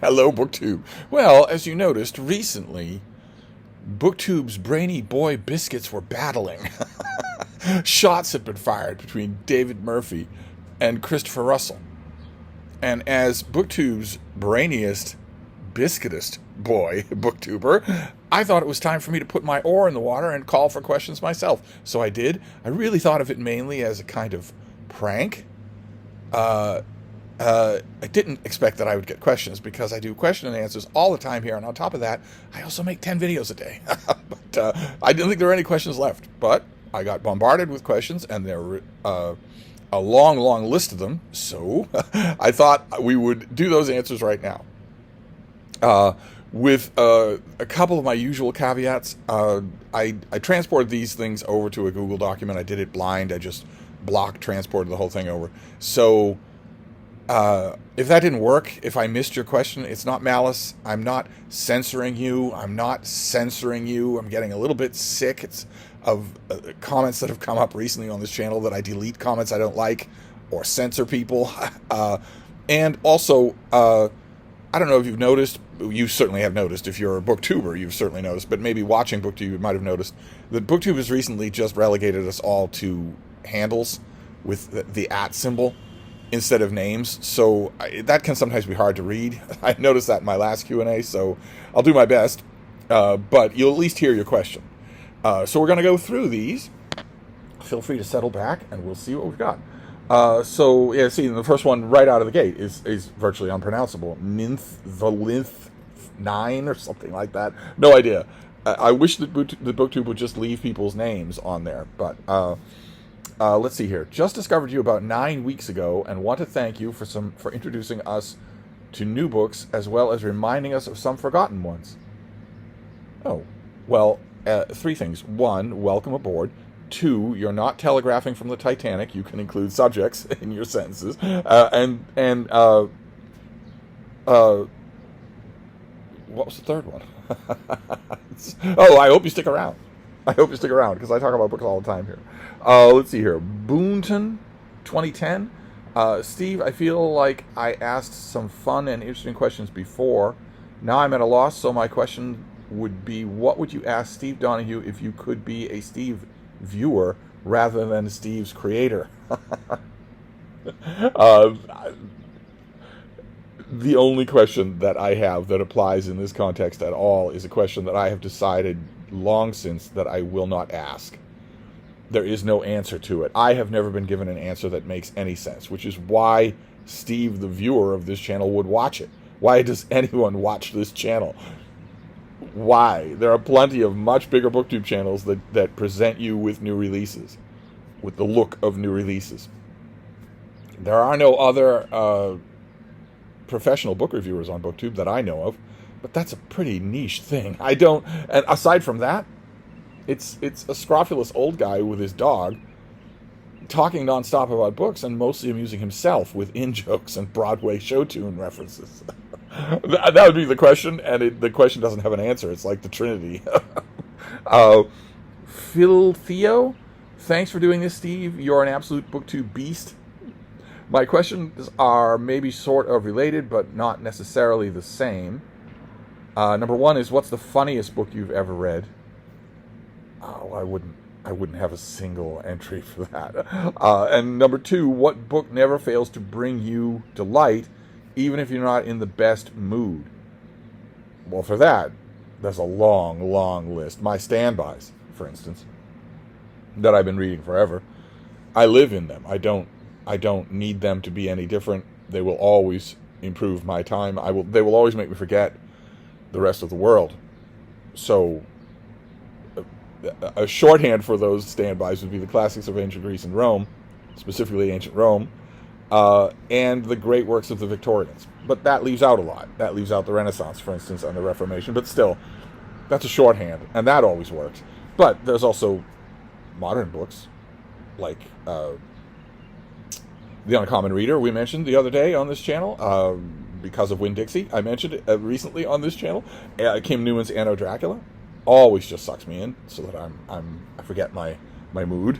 Hello, BookTube. Well, as you noticed, recently, BookTube's brainy boy biscuits were battling. Shots had been fired between David Murphy and Christopher Russell. And as BookTube's brainiest, biscuitist boy, booktuber, I thought it was time for me to put my oar in the water and call for questions myself. So I did. I really thought of it mainly as a kind of prank. I didn't expect that I would get questions because I do question and answers all the time here. And on top of that, I also make 10 videos a day. But I didn't think there were any questions left. But I got bombarded with questions, and there were a long, long list of them. So I thought we would do those answers right now. With a couple of my usual caveats, I transported these things over to a Google document. I did it blind. I just transported the whole thing over. So if that didn't work, if I missed your question, it's not malice. I'm not censoring you. I'm getting a little bit sick. It's of comments that have come up recently on this channel that I delete comments I don't like or censor people. And also, I don't know if you've noticed. You certainly have noticed. If you're a booktuber, you've certainly noticed. But maybe watching BookTube, you might have noticed that BookTube has recently just relegated us all to handles with the @ symbol instead of names. So that can sometimes be hard to read. I noticed that in my last Q&A, so I'll do my best. But you'll at least hear your question. So we're going to go through these. Feel free to settle back, and we'll see what we've got. So, yeah, see, the first one right out of the gate is virtually unpronounceable. Ninth 9 or something like that. No idea. I wish that the BookTube would just leave people's names on there. But let's see here. Just discovered you about 9 weeks ago and want to thank you for introducing us to new books as well as reminding us of some forgotten ones. Oh, well, 3 things. 1, welcome aboard. 2, you're not telegraphing from the Titanic. You can include subjects in your sentences. What was the third one? Oh, I hope you stick around. Because I talk about books all the time here. Let's see here. Boonton, 2010. Steve, I feel like I asked some fun and interesting questions before. Now I'm at a loss, so my question would be, what would you ask Steve Donahue if you could be a Steve viewer rather than Steve's creator? The only question that I have that applies in this context at all is a question that I have decided long since that I will not ask. There is no answer to it. I have never been given an answer that makes any sense, which is why Steve, the viewer of this channel, would watch it. Why does anyone watch this channel? Why? There are plenty of much bigger BookTube channels that present you with new releases, with the look of new releases. There are no other professional book reviewers on BookTube that I know of, but that's a pretty niche thing. And aside from that, it's a scrofulous old guy with his dog talking nonstop about books and mostly amusing himself with in-jokes and Broadway show tune references. That would be the question, and the question doesn't have an answer. It's like the Trinity. Phil Theo, thanks for doing this, Steve. You're an absolute BookTube beast. My questions are maybe sort of related, but not necessarily the same. Number 1 is, what's the funniest book you've ever read? Oh, I wouldn't have a single entry for that. And number 2, what book never fails to bring you delight, even if you're not in the best mood? Well, for that, there's a long, long list. My standbys, for instance, that I've been reading forever. I live in them. I don't need them to be any different. They will always improve my time. They will always make me forget the rest of the world. So a shorthand for those standbys would be the classics of ancient Greece and Rome, specifically ancient Rome, and the great works of the Victorians. But that leaves out a lot. That leaves out the Renaissance, for instance, and the Reformation. But still, that's a shorthand, and that always works. But there's also modern books, like The Uncommon Reader, we mentioned the other day on this channel, because of Winn-Dixie. I mentioned it recently on this channel. Kim Newman's Anno Dracula always just sucks me in, so that I forget my mood.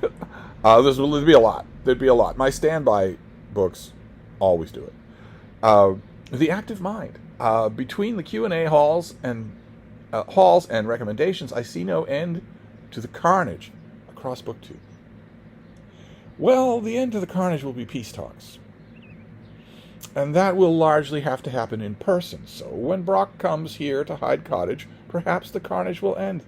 There'd be a lot. There'd be a lot. My standby books always do it. The Active Mind. Between the Q&A halls and recommendations, I see no end to the carnage across BookTube. Well, the end to the carnage will be peace talks. And that will largely have to happen in person. So when Brock comes here to Hyde Cottage, perhaps the carnage will end.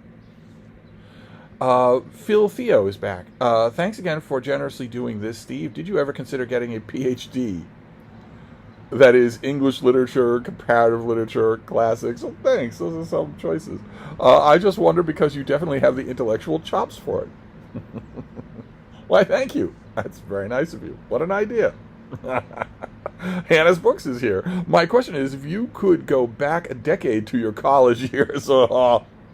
Phil Theo is back. Thanks again for generously doing this, Steve. Did you ever consider getting a PhD? That is English literature, comparative literature, classics. Oh, thanks. Those are some choices. I just wonder because you definitely have the intellectual chops for it. Why, thank you. That's very nice of you. What an idea. Hannah's Books is here. My question is, if you could go back a decade to your college years,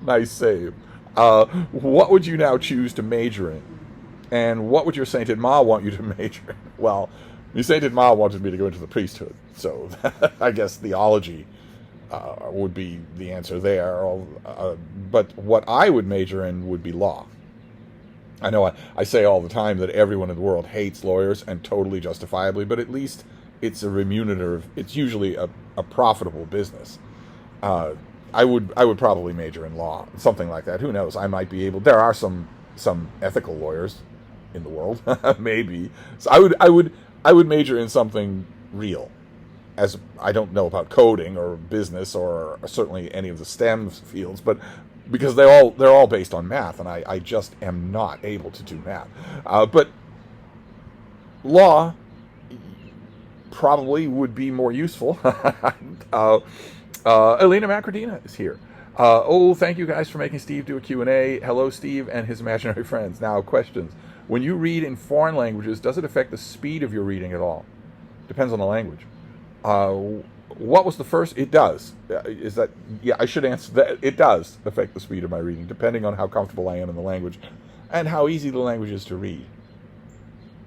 nice save, what would you now choose to major in? And what would your sainted ma want you to major in? Well, your sainted ma wanted me to go into the priesthood, so I guess theology would be the answer there. But what I would major in would be law. I know I say all the time that everyone in the world hates lawyers, and totally justifiably, but at least it's a remunerative, it's usually a profitable business. I would probably major in law, something like that. Who knows? I might be able. There are some ethical lawyers in the world, maybe. So I would major in something real. As I don't know about coding or business or certainly any of the STEM fields, but because they're all based on math, and I just am not able to do math. But law probably would be more useful. Elena Macrodina is here. Thank you guys for making Steve do a Q&A. Hello, Steve and his imaginary friends. Now, questions. When you read in foreign languages, does it affect the speed of your reading at all? Depends on the language. What was the first? It does. I should answer that. It does affect the speed of my reading, depending on how comfortable I am in the language and how easy the language is to read.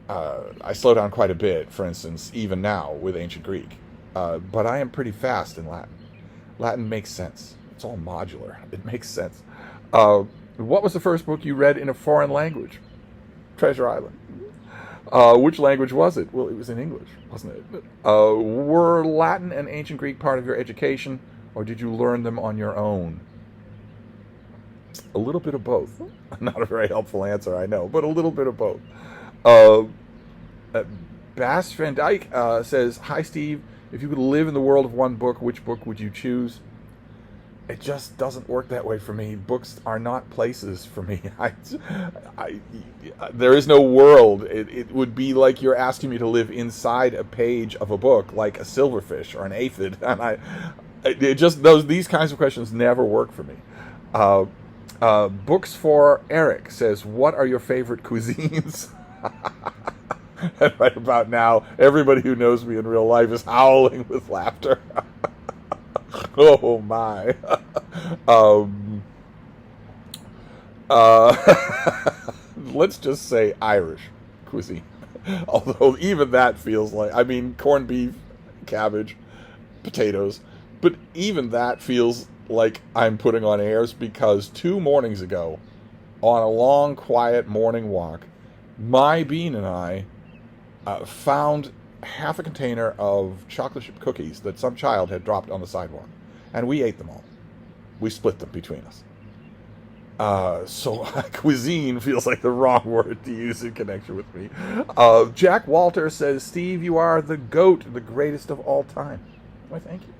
I slow down quite a bit, for instance, even now with ancient Greek. But I am pretty fast in Latin. Latin makes sense. It's all modular. It makes sense. What was the first book you read in a foreign language? Treasure Island. Which language was it? Well, it was in English, wasn't it? Were Latin and ancient Greek part of your education, or did you learn them on your own? A little bit of both. Not a very helpful answer, I know, but a little bit of both. Bass Van Dyke says, "Hi, Steve. If you could live in the world of one book, which book would you choose?" It just doesn't work that way for me. Books are not places for me. There is no world. It would be like you're asking me to live inside a page of a book, like a silverfish or an aphid. And these kinds of questions never work for me. Books for Eric says, "What are your favorite cuisines?" And right about now, everybody who knows me in real life is howling with laughter. Oh my. Let's just say Irish cuisine. Although even that feels like, corned beef, cabbage, potatoes, but even that feels like I'm putting on airs, because 2 mornings ago, on a long, quiet morning walk, my bean and I found half a container of chocolate chip cookies that some child had dropped on the sidewalk, and we ate them all. We split them between us. So cuisine feels like the wrong word to use in connection with me. Jack Walter says, "Steve, you are the GOAT, the greatest of all time." Why, thank you.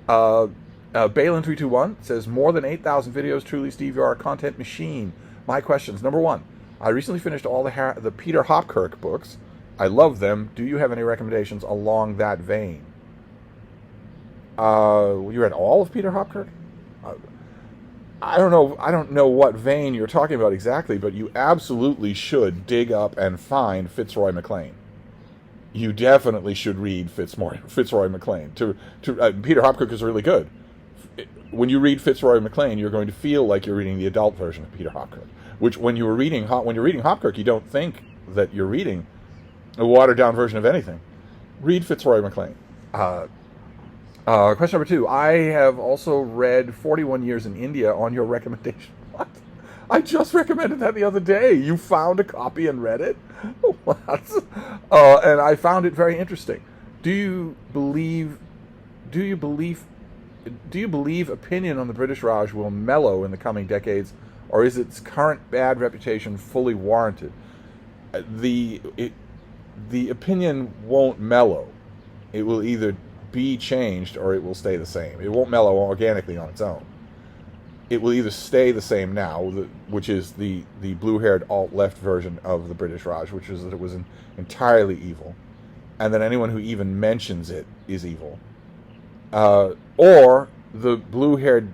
Balin321 says, "More than 8,000 videos. Truly, Steve, you are a content machine. My questions. Number 1, I recently finished all the Peter Hopkirk books. I love them. Do you have any recommendations along that vein?" You read all of Peter Hopkirk? I don't know what vein you're talking about exactly, but you absolutely should dig up and find Fitzroy MacLean. You definitely should read Fitzroy MacLean. Peter Hopkirk is really good. When you read Fitzroy MacLean, you're going to feel like you're reading the adult version of Peter Hopkirk. Which, when you're reading Hopkirk, you don't think that you're reading a watered-down version of anything. Read Fitzroy MacLean. Question number 2. I have also read 41 Years in India on your recommendation. What? I just recommended that the other day. You found a copy and read it? What? And I found it very interesting. Do you believe do you believe opinion on the British Raj will mellow in the coming decades, or is its current bad reputation fully warranted? The opinion won't mellow. It will either be changed or it will stay the same. It won't mellow organically on its own. It will either stay the same now, which is the blue-haired alt-left version of the British Raj, which is that it was entirely evil, and that anyone who even mentions it is evil. Or the blue-haired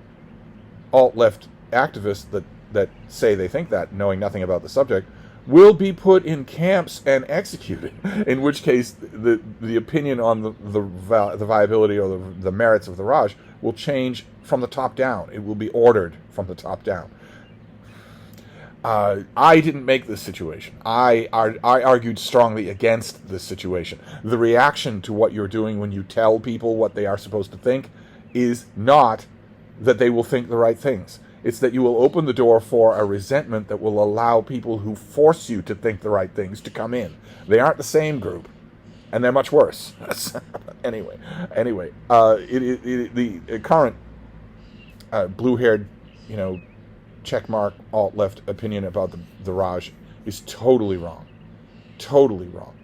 alt-left activists that say they think that, knowing nothing about the subject, will be put in camps and executed, in which case the opinion on the viability or the merits of the Raj will change from the top down. It will be ordered from the top down. I didn't make this situation. I argued strongly against this situation. The reaction to what you're doing when you tell people what they are supposed to think is not that they will think the right things. It's that you will open the door for a resentment that will allow people who force you to think the right things to come in. They aren't the same group, and they're much worse. Anyway, the current blue-haired, checkmark alt-left opinion about the Raj is totally wrong. Totally wrong.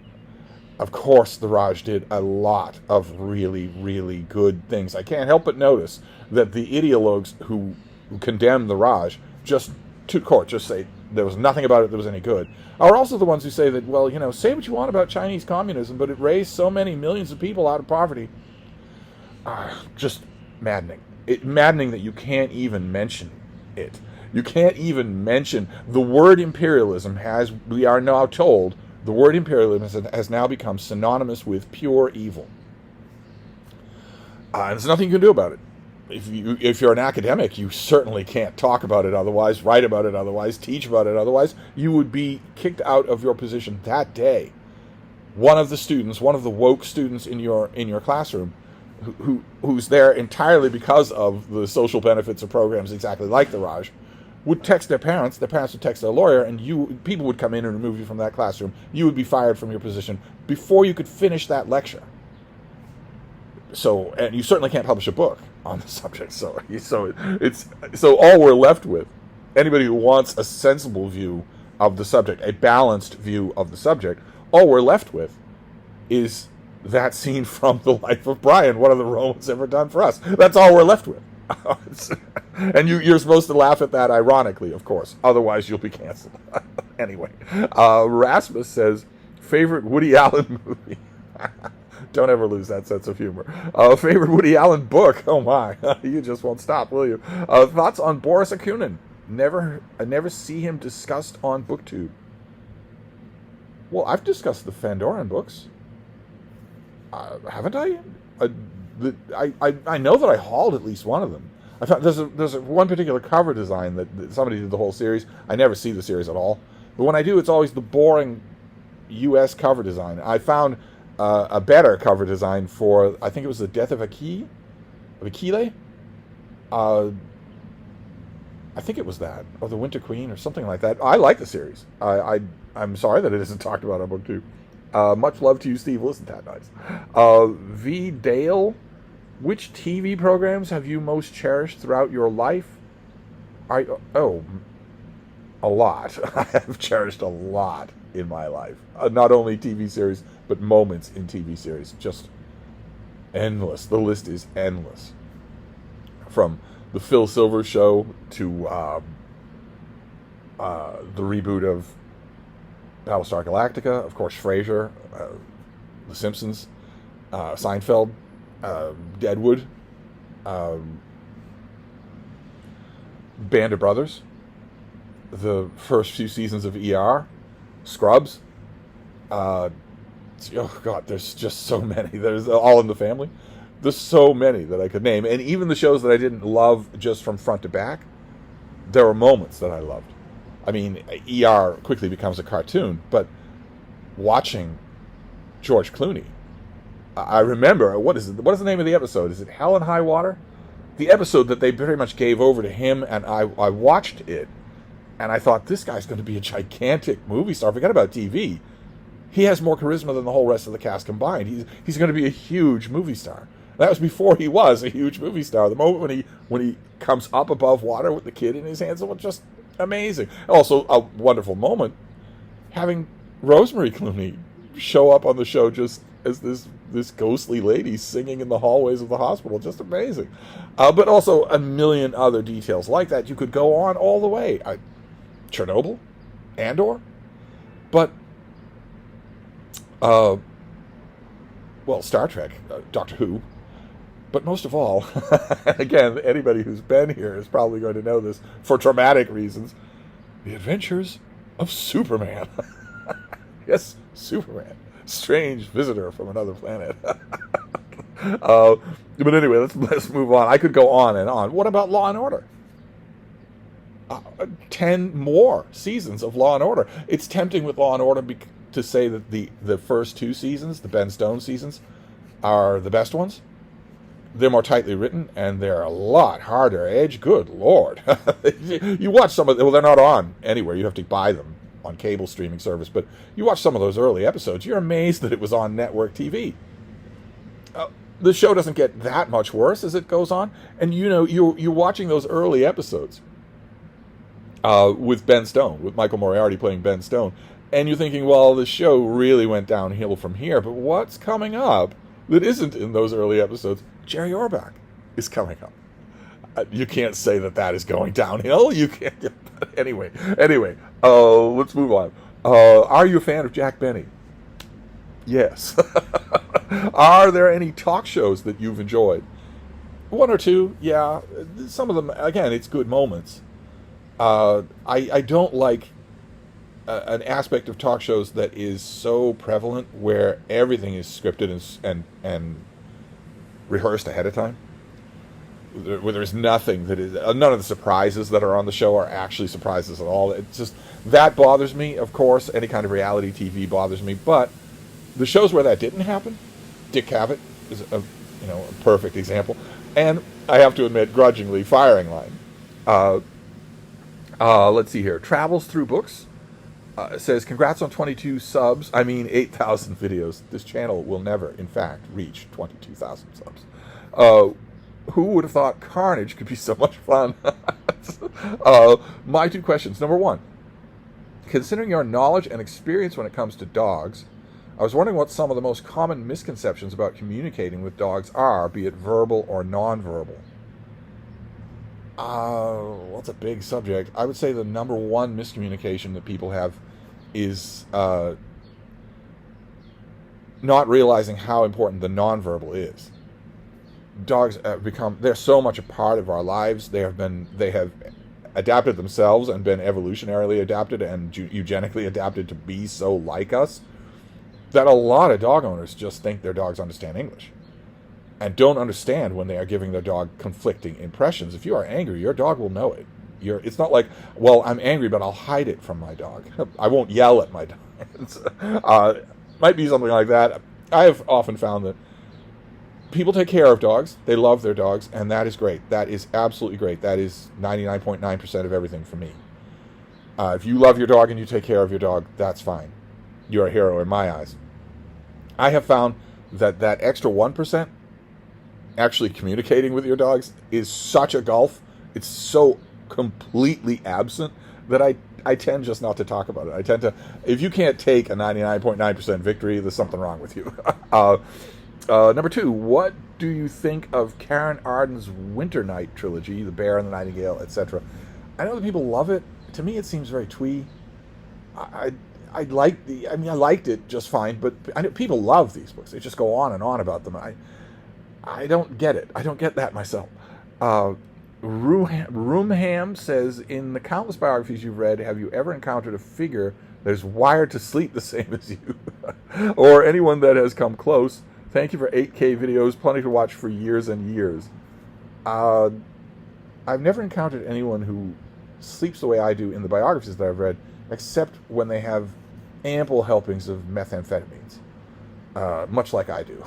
Of course, the Raj did a lot of really, really good things. I can't help but notice that the ideologues who condemn the Raj just to court, just say there was nothing about it that was any good, are also the ones who say that, well, say what you want about Chinese communism, but it raised so many millions of people out of poverty. Just maddening. Maddening that you can't even mention it. You can't even mention the word imperialism we are now told, the word imperialism has now become synonymous with pure evil. And there's nothing you can do about it. If you're an academic, you certainly can't talk about it otherwise, write about it otherwise, teach about it otherwise. You would be kicked out of your position that day. One of the woke students in your classroom, who's there entirely because of the social benefits of programs exactly like the Raj, would text their parents would text their lawyer, and people would come in and remove you from that classroom. You would be fired from your position before you could finish that lecture. And you certainly can't publish a book on the subject. So all we're left with, anybody who wants a sensible view of the subject, a balanced view of the subject, all we're left with is that scene from The Life of Brian. What have the Romans ever done for us? That's all we're left with. And you're supposed to laugh at that ironically, of course. Otherwise, you'll be canceled. Anyway, Rasmus says, favorite Woody Allen movie. Don't ever lose that sense of humor. Favorite Woody Allen book? Oh my, you just won't stop, will you? Thoughts on Boris Akunin? I never see him discussed on BookTube. Well, I've discussed the Fandoran books, haven't I? I know that I hauled at least one of them. I found there's one particular cover design that somebody did the whole series. I never see the series at all, but when I do, it's always the boring U.S. cover design. I found a better cover design for, I think it was The Death of Akile. I think it was that, or The Winter Queen, or something like that. I like the series. I'm sorry that it isn't talked about on BookTube. Much love to you, Steve. Isn't that nice? V. Dale, which TV programs have you most cherished throughout your life? A lot. I have cherished a lot in my life. Not only TV series, but moments in TV series. Just endless. The list is endless. From the Phil Silver Show to the reboot of Battlestar Galactica, of course, Frasier, The Simpsons, Seinfeld, Deadwood, Band of Brothers, the first few seasons of ER, Scrubs. Oh God, there's just so many. There's All in the Family. There's so many that I could name, and even the shows that I didn't love just from front to back, there were moments that I loved. I mean, ER quickly becomes a cartoon, but watching George Clooney, I remember, what is the name of the episode? Is it Hell and High Water? The episode that they very much gave over to him, and I watched it, and I thought, this guy's going to be a gigantic movie star. Forget about TV. He has more charisma than the whole rest of the cast combined. He's going to be a huge movie star. That was before he was a huge movie star. The moment when he comes up above water with the kid in his hands, it was just amazing. Also, a wonderful moment having Rosemary Clooney show up on the show just as this ghostly lady singing in the hallways of the hospital. Just amazing. But also a million other details like that. You could go on all the way. Chernobyl, Andor, but well, Star Trek, Doctor Who, but most of all, again, anybody who's been here is probably going to know this for traumatic reasons, the adventures of Superman. Yes, Superman, strange visitor from another planet. But anyway, let's move on. I could go on and on. What about Law and Order? 10 more seasons of Law and Order. It's tempting with Law and Order to say that the first 2 seasons, the Ben Stone seasons, are the best ones. They're more tightly written, and they're a lot harder edge. Good Lord. You watch some of them, well, they're not on anywhere. You have to buy them on cable streaming service, but you watch some of those early episodes, you're amazed that it was on network TV. The show doesn't get that much worse as it goes on, and you're watching those early episodes with Ben Stone, with Michael Moriarty playing Ben Stone, and you're thinking, well, the show really went downhill from here, but what's coming up that isn't in those early episodes? Jerry Orbach is coming up. You can't say that is going downhill. You can't. Anyway, let's move on. Are you a fan of Jack Benny? Yes. Are there any talk shows that you've enjoyed? 1 or 2, yeah. Some of them, again, it's good moments. I don't like an aspect of talk shows that is so prevalent where everything is scripted and rehearsed ahead of time. Where there's nothing that is, none of the surprises that are on the show are actually surprises at all. It's just, that bothers me, of course. Any kind of reality TV bothers me. But the shows where that didn't happen, Dick Cavett is a perfect example. And I have to admit, grudgingly, Firing Line. Let's see here. Travels Through Books says, congrats on 22 subs. 8,000 videos. This channel will never, in fact, reach 22,000 subs. Who would have thought Carnage could be so much fun? My 2 questions. Number 1, considering your knowledge and experience when it comes to dogs, I was wondering what some of the most common misconceptions about communicating with dogs are, be it verbal or nonverbal. That's a big subject. I would say the number 1 miscommunication that people have is not realizing how important the nonverbal is. Dogs they're so much a part of our lives. They have adapted themselves and been evolutionarily adapted and eugenically adapted to be so like us that a lot of dog owners just think their dogs understand English and don't understand when they are giving their dog conflicting impressions. If you are angry, your dog will know it. It's not like, well, I'm angry, but I'll hide it from my dog. I won't yell at my dog. Might be something like that. I have often found that people take care of dogs. They love their dogs, and that is great. That is absolutely great. That is 99.9% of everything for me. If you love your dog and you take care of your dog, that's fine. You're a hero in my eyes. I have found that extra 1%, actually communicating with your dogs, is such a gulf. It's so completely absent that I tend just not to talk about it. I tend to, if you can't take a 99.9% victory, there's something wrong with you. Number 2, what do you think of Karen Arden's Winter Night trilogy, The Bear and the Nightingale, etc.? I know that people love it. To me, it seems very twee. I liked it just fine, but I know people love these books. They just go on and on about them. I don't get it. I don't get that myself. Roomham says, in the countless biographies you've read, have you ever encountered a figure that is wired to sleep the same as you? Or anyone that has come close? Thank you for 8K videos, plenty to watch for years and years. I've never encountered anyone who sleeps the way I do in the biographies that I've read, except when they have ample helpings of methamphetamines, much like I do.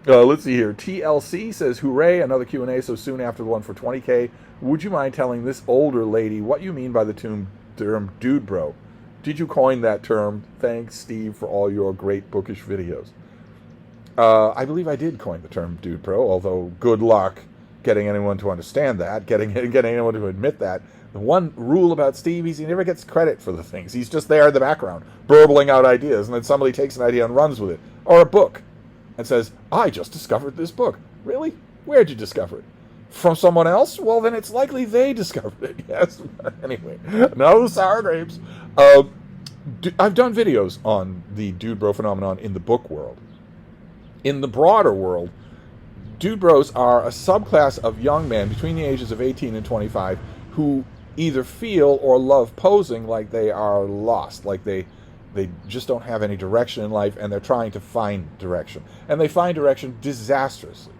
Let's see here. TLC says, hooray, another Q&A so soon after the one for 20K. Would you mind telling this older lady what you mean by the term dude bro? Did you coin that term? Thanks, Steve, for all your great bookish videos. I believe I did coin the term dude bro, although good luck getting anyone to understand that, getting anyone to admit that. The one rule about Steve is he never gets credit for the things. He's just there in the background, burbling out ideas, and then somebody takes an idea and runs with it. Or a book, and says, I just discovered this book. Really? Where'd you discover it? From someone else? Well, then it's likely they discovered it. Yes. Anyway, no sour grapes. I've done videos on the dude bro phenomenon in the book world. In the broader world, dude bros are a subclass of young men between the ages of 18 and 25 who either feel or love posing like they are lost, like they just don't have any direction in life, and they're trying to find direction. And they find direction disastrously.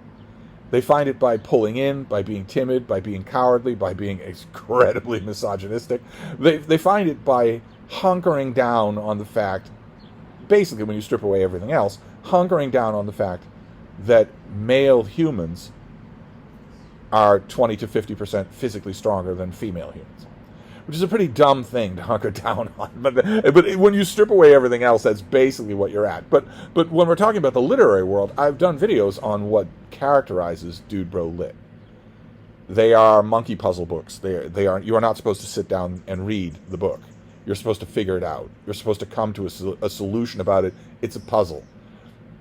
They find it by pulling in, by being timid, by being cowardly, by being incredibly misogynistic. They find it by hunkering down on the fact, basically when you strip away everything else, hunkering down on the fact that male humans are 20 to 50% physically stronger than female humans, which is a pretty dumb thing to hunker down on. But when you strip away everything else, that's basically what you're at. But when we're talking about the literary world, I've done videos on what characterizes dude bro lit. They are monkey puzzle books. You are not supposed to sit down and read the book. You're supposed to figure it out. You're supposed to come to a solution about it. It's a puzzle.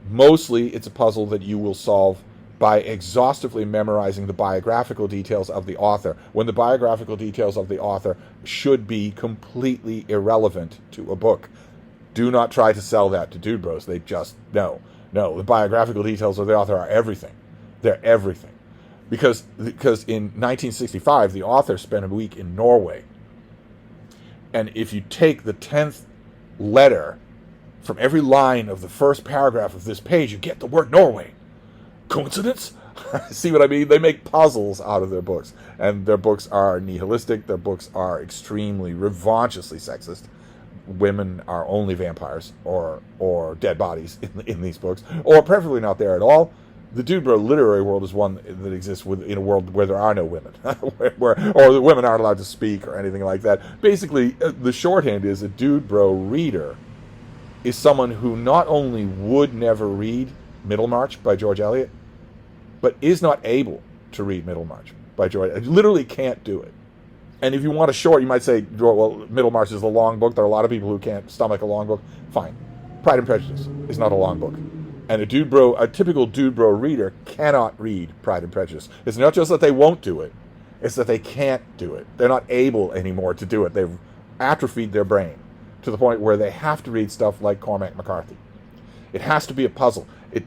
Mostly, it's a puzzle that you will solve by exhaustively memorizing the biographical details of the author, when the biographical details of the author should be completely irrelevant to a book. Do not try to sell that to dude bros. They just, no, the biographical details of the author are everything. They're everything. Because in 1965, the author spent a week in Norway. And if you take the 10th letter from every line of the first paragraph of this page, you get the word Norway. Coincidence? See what I mean? They make puzzles out of their books. And their books are nihilistic. Their books are extremely, revanchously sexist. Women are only vampires or dead bodies in these books, or preferably not there at all. The dude bro literary world is one that exists in a world where there are no women, or the women aren't allowed to speak or anything like that. Basically, the shorthand is a dude bro reader is someone who not only would never read Middlemarch by George Eliot, but is not able to read Middlemarch by George Eliot. Literally can't do it. And if you want a short, you might say, well, Middlemarch is a long book. There are a lot of people who can't stomach a long book. Fine. Pride and Prejudice is not a long book. And a typical dude bro reader cannot read Pride and Prejudice. It's not just that they won't do it. It's that they can't do it. They're not able anymore to do it. They've atrophied their brain to the point where they have to read stuff like Cormac McCarthy. It has to be a puzzle. It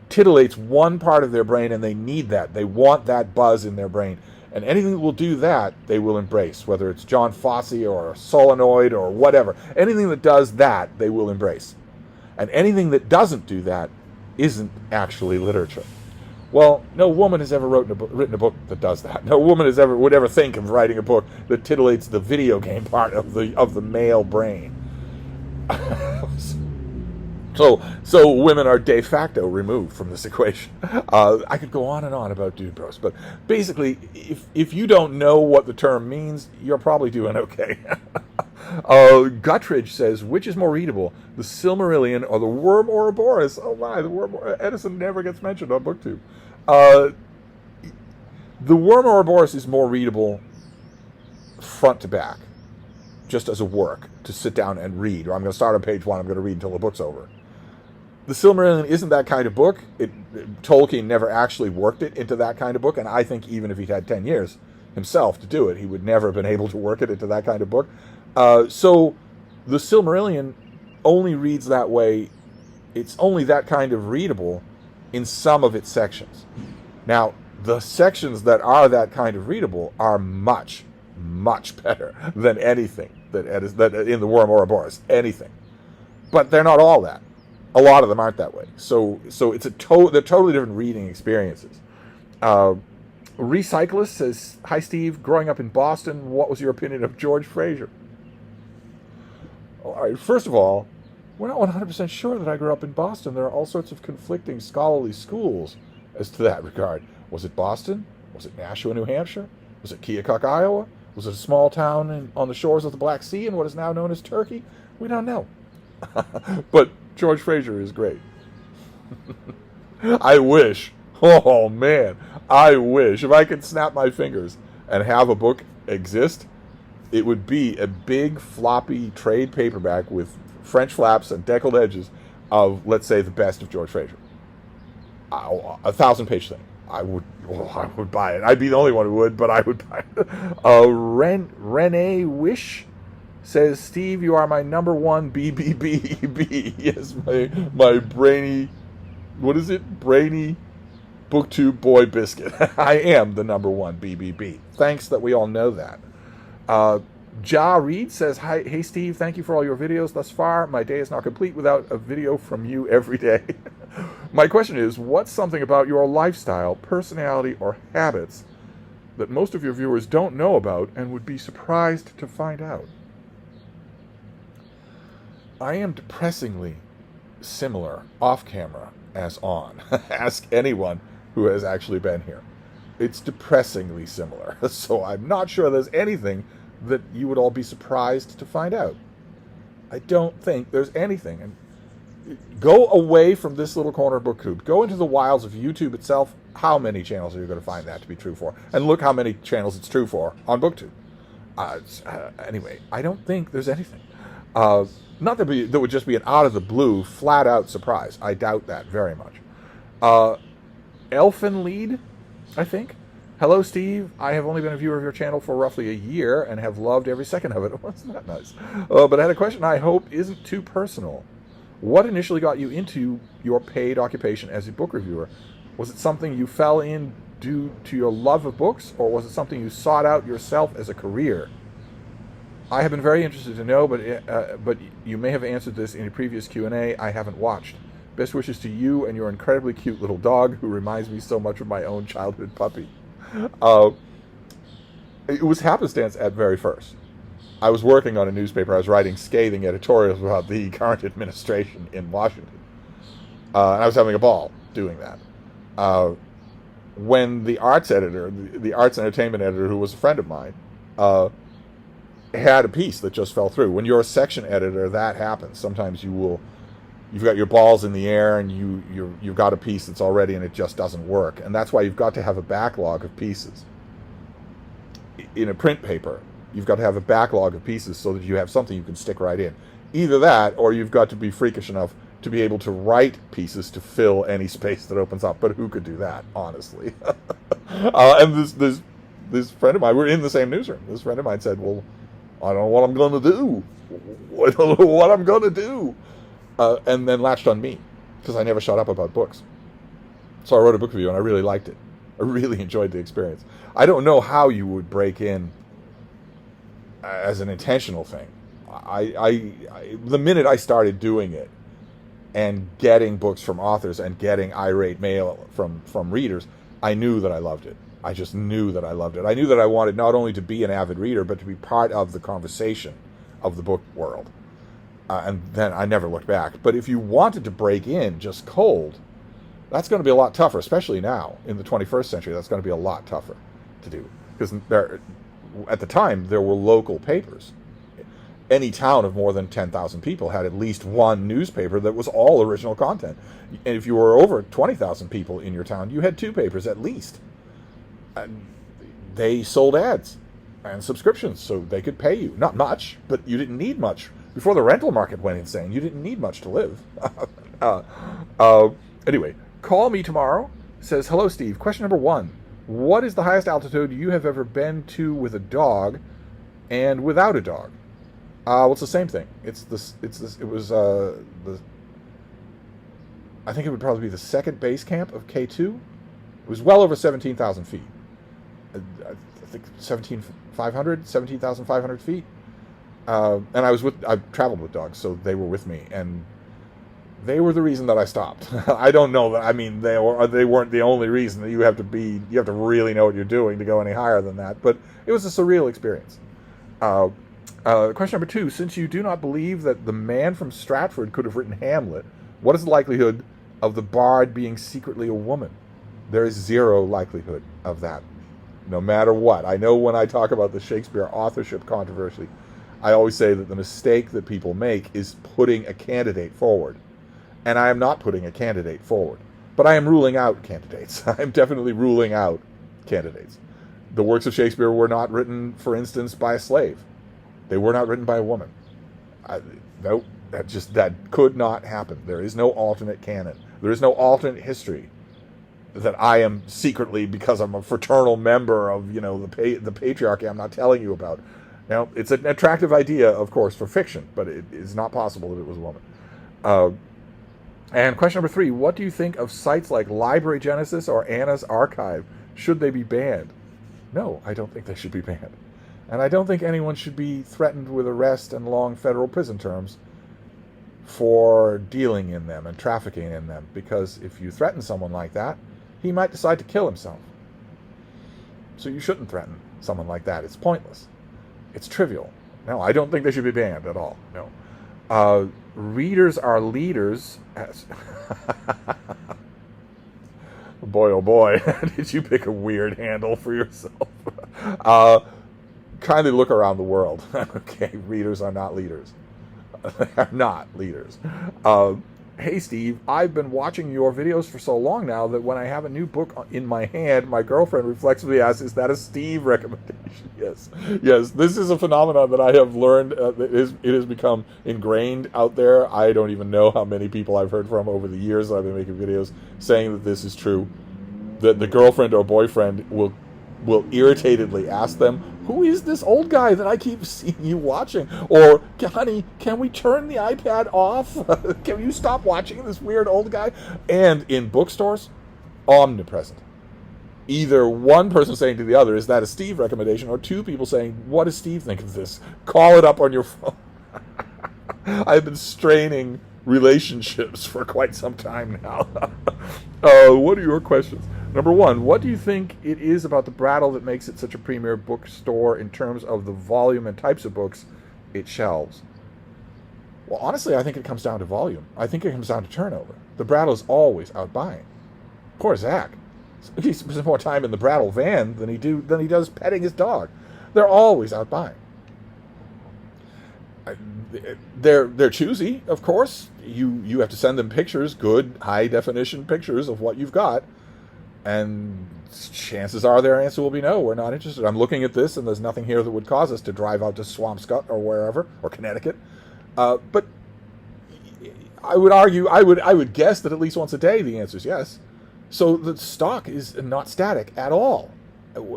titillates one part of their brain, and they need that. They want that buzz in their brain. And anything that will do that, they will embrace, whether it's John Fosse or a solenoid or whatever. Anything that does that, they will embrace. And anything that doesn't do that isn't actually literature. Well, no woman has ever written a book that does that. No woman would ever think of writing a book that titillates the video game part of the male brain. So women are de facto removed from this equation. I could go on and on about dude bros, but basically, if you don't know what the term means, you're probably doing okay. Guttridge says, which is more readable, the Silmarillion or the Worm Ouroboros? Oh my, the Worm Edison never gets mentioned on BookTube. The Worm Ouroboros is more readable front to back, just as a work to sit down and read. Or I'm going to start on page 1, I'm going to read until the book's over. The Silmarillion isn't that kind of book. Tolkien never actually worked it into that kind of book, and I think even if he'd had 10 years himself to do it, he would never have been able to work it into that kind of book. So the Silmarillion only reads that way. It's only that kind of readable in some of its sections. Now, the sections that are that kind of readable are much, much better than anything that in the Worm Ouroboros. Anything. But they're not all that. A lot of them aren't that way. So it's they're totally different reading experiences. Recyclist says, hi Steve, growing up in Boston, what was your opinion of George Fraser? All right, first of all, we're not 100% sure that I grew up in Boston. There are all sorts of conflicting scholarly schools as to that regard. Was it Boston? Was it Nashua, New Hampshire? Was it Keokuk, Iowa? Was it a small town on the shores of the Black Sea in what is now known as Turkey? We don't know. But George Fraser is great. I wish. Oh, man. I wish. If I could snap my fingers and have a book exist, it would be a big, floppy trade paperback with French flaps and deckled edges of, let's say, the best of George Fraser. A 1,000-page thing. I would buy it. I'd be the only one who would, but I would buy it. Renee Wish says, Steve, you are my number one BBBB. Yes, my brainy, what is it? Brainy booktube boy biscuit. I am the number one BBB. Thanks that we all know that. Ja Reed says, Hi, hey Steve, thank you for all your videos thus far. My day is not complete without a video from you every day. My question is, what's something about your lifestyle, personality, or habits that most of your viewers don't know about and would be surprised to find out? I am depressingly similar off camera as on. Ask anyone who has actually been here. It's depressingly similar. So I'm not sure there's anything that you would all be surprised to find out. I don't think there's anything. And go away from this little corner of BookTube. Go into the wilds of YouTube itself. How many channels are you going to find that to be true for? And look how many channels it's true for on BookTube. Anyway, I don't think there's anything. Not that would just be an out-of-the-blue, flat-out surprise. I doubt that very much. Elfin Lead, I think. Hello, Steve. I have only been a viewer of your channel for roughly a year and have loved every second of it. Wasn't that nice? But I had a question I hope isn't too personal. What initially got you into your paid occupation as a book reviewer? Was it something you fell in due to your love of books, or was it something you sought out yourself as a career? I have been very interested to know, but you may have answered this in a previous Q&A I haven't watched. Best wishes to you and your incredibly cute little dog, who reminds me so much of my own childhood puppy. It was happenstance at very first. I was working on a newspaper. I was writing scathing editorials about the current administration in Washington. And I was having a ball doing that. When the arts editor, the arts and entertainment editor, who was a friend of mine, had a piece that just fell through. When you're a section editor, that happens. Sometimes you've got your balls in the air and you've got a piece that's already and it just doesn't work. And that's why you've got to have a backlog of pieces. In a print paper, you've got to have a backlog of pieces so that you have something you can stick right in. Either that, or you've got to be freakish enough to be able to write pieces to fill any space that opens up. But who could do that, honestly? And this friend of mine, we're in the same newsroom. This friend of mine said, well, I don't know what I'm going to do. I don't know what I'm going to do. And then latched on me, because I never shut up about books. So I wrote a book review, and I really liked it. I really enjoyed the experience. I don't know how you would break in as an intentional thing. The minute I started doing it and getting books from authors and getting irate mail from readers, I knew that I loved it. I just knew that I loved it. I knew that I wanted not only to be an avid reader, but to be part of the conversation of the book world. And then I never looked back. But if you wanted to break in just cold, that's going to be a lot tougher, especially now in the 21st century. That's going to be a lot tougher to do. Because at the time, there were local papers. Any town of more than 10,000 people had at least one newspaper that was all original content. And if you were over 20,000 people in your town, you had two papers at least. And they sold ads and subscriptions, so they could pay you. Not much, but you didn't need much. Before the rental market went insane, you didn't need much to live. Anyway, Call Me Tomorrow says, hello, Steve. Question number 1. What is the highest altitude you have ever been to with a dog and without a dog? Well, it's the same thing. I think it would probably be the second base camp of K2. It was well over 17,000 feet. I think 17,500 feet. And I traveled with dogs, so they were with me, and they were the reason that I stopped. I don't know that. I mean, they weren't the only reason. That you have to really know what you're doing to go any higher than that. But it was a surreal experience. Question number 2: since you do not believe that the man from Stratford could have written Hamlet, what is the likelihood of the bard being secretly a woman? There is zero likelihood of that, no matter what. I know when I talk about the Shakespeare authorship controversy, I always say that the mistake that people make is putting a candidate forward And I am not putting a candidate forward. But I am ruling out candidates. I'm definitely ruling out candidates. The works of Shakespeare were not written, for instance, by a slave. They were not written by a woman. No, that could not happen. There is no alternate canon. There is no alternate history that I am secretly, because I'm a fraternal member of, the patriarchy, I'm not telling you about. Now, it's an attractive idea, of course, for fiction, but it is not possible that it was a woman. And question number 3, what do you think of sites like Library Genesis or Anna's Archive? Should they be banned? No, I don't think they should be banned. And I don't think anyone should be threatened with arrest and long federal prison terms for dealing in them and trafficking in them. Because if you threaten someone like that, he might decide to kill himself. So you shouldn't threaten someone like that. It's pointless. It's trivial. No, I don't think they should be banned at all. No. Readers are leaders. Boy, oh boy, did you pick a weird handle for yourself? Kindly look around the world. Okay, readers are not leaders. They are not leaders. Hey Steve, I've been watching your videos for so long now that when I have a new book in my hand, my girlfriend reflexively asks, is that a Steve recommendation? Yes, this is a phenomenon that I have learned. It has become ingrained out there. I don't even know how many people I've heard from over the years that I've been making videos saying that this is true. That the girlfriend or boyfriend will irritatedly ask them, who is this old guy that I keep seeing you watching? Or, honey, can we turn the iPad off? Can you stop watching this weird old guy? And in bookstores, omnipresent. Either one person saying to the other, is that a Steve recommendation? Or two people saying, what does Steve think of this? Call it up on your phone. I've been straining relationships for quite some time now. What are your questions? Number 1, what do you think it is about the Brattle that makes it such a premier bookstore in terms of the volume and types of books it shelves? Well, honestly, I think it comes down to volume. I think it comes down to turnover. The Brattle is always out buying. Poor Zach. He spends more time in the Brattle van than he does petting his dog. They're always out buying. They're choosy, of course. You have to send them pictures, good high definition pictures of what you've got. And chances are their answer will be no, we're not interested. I'm looking at this and there's nothing here that would cause us to drive out to Swampscott or wherever, or Connecticut. But I would argue, I would guess that at least once a day the answer is yes. So the stock is not static at all,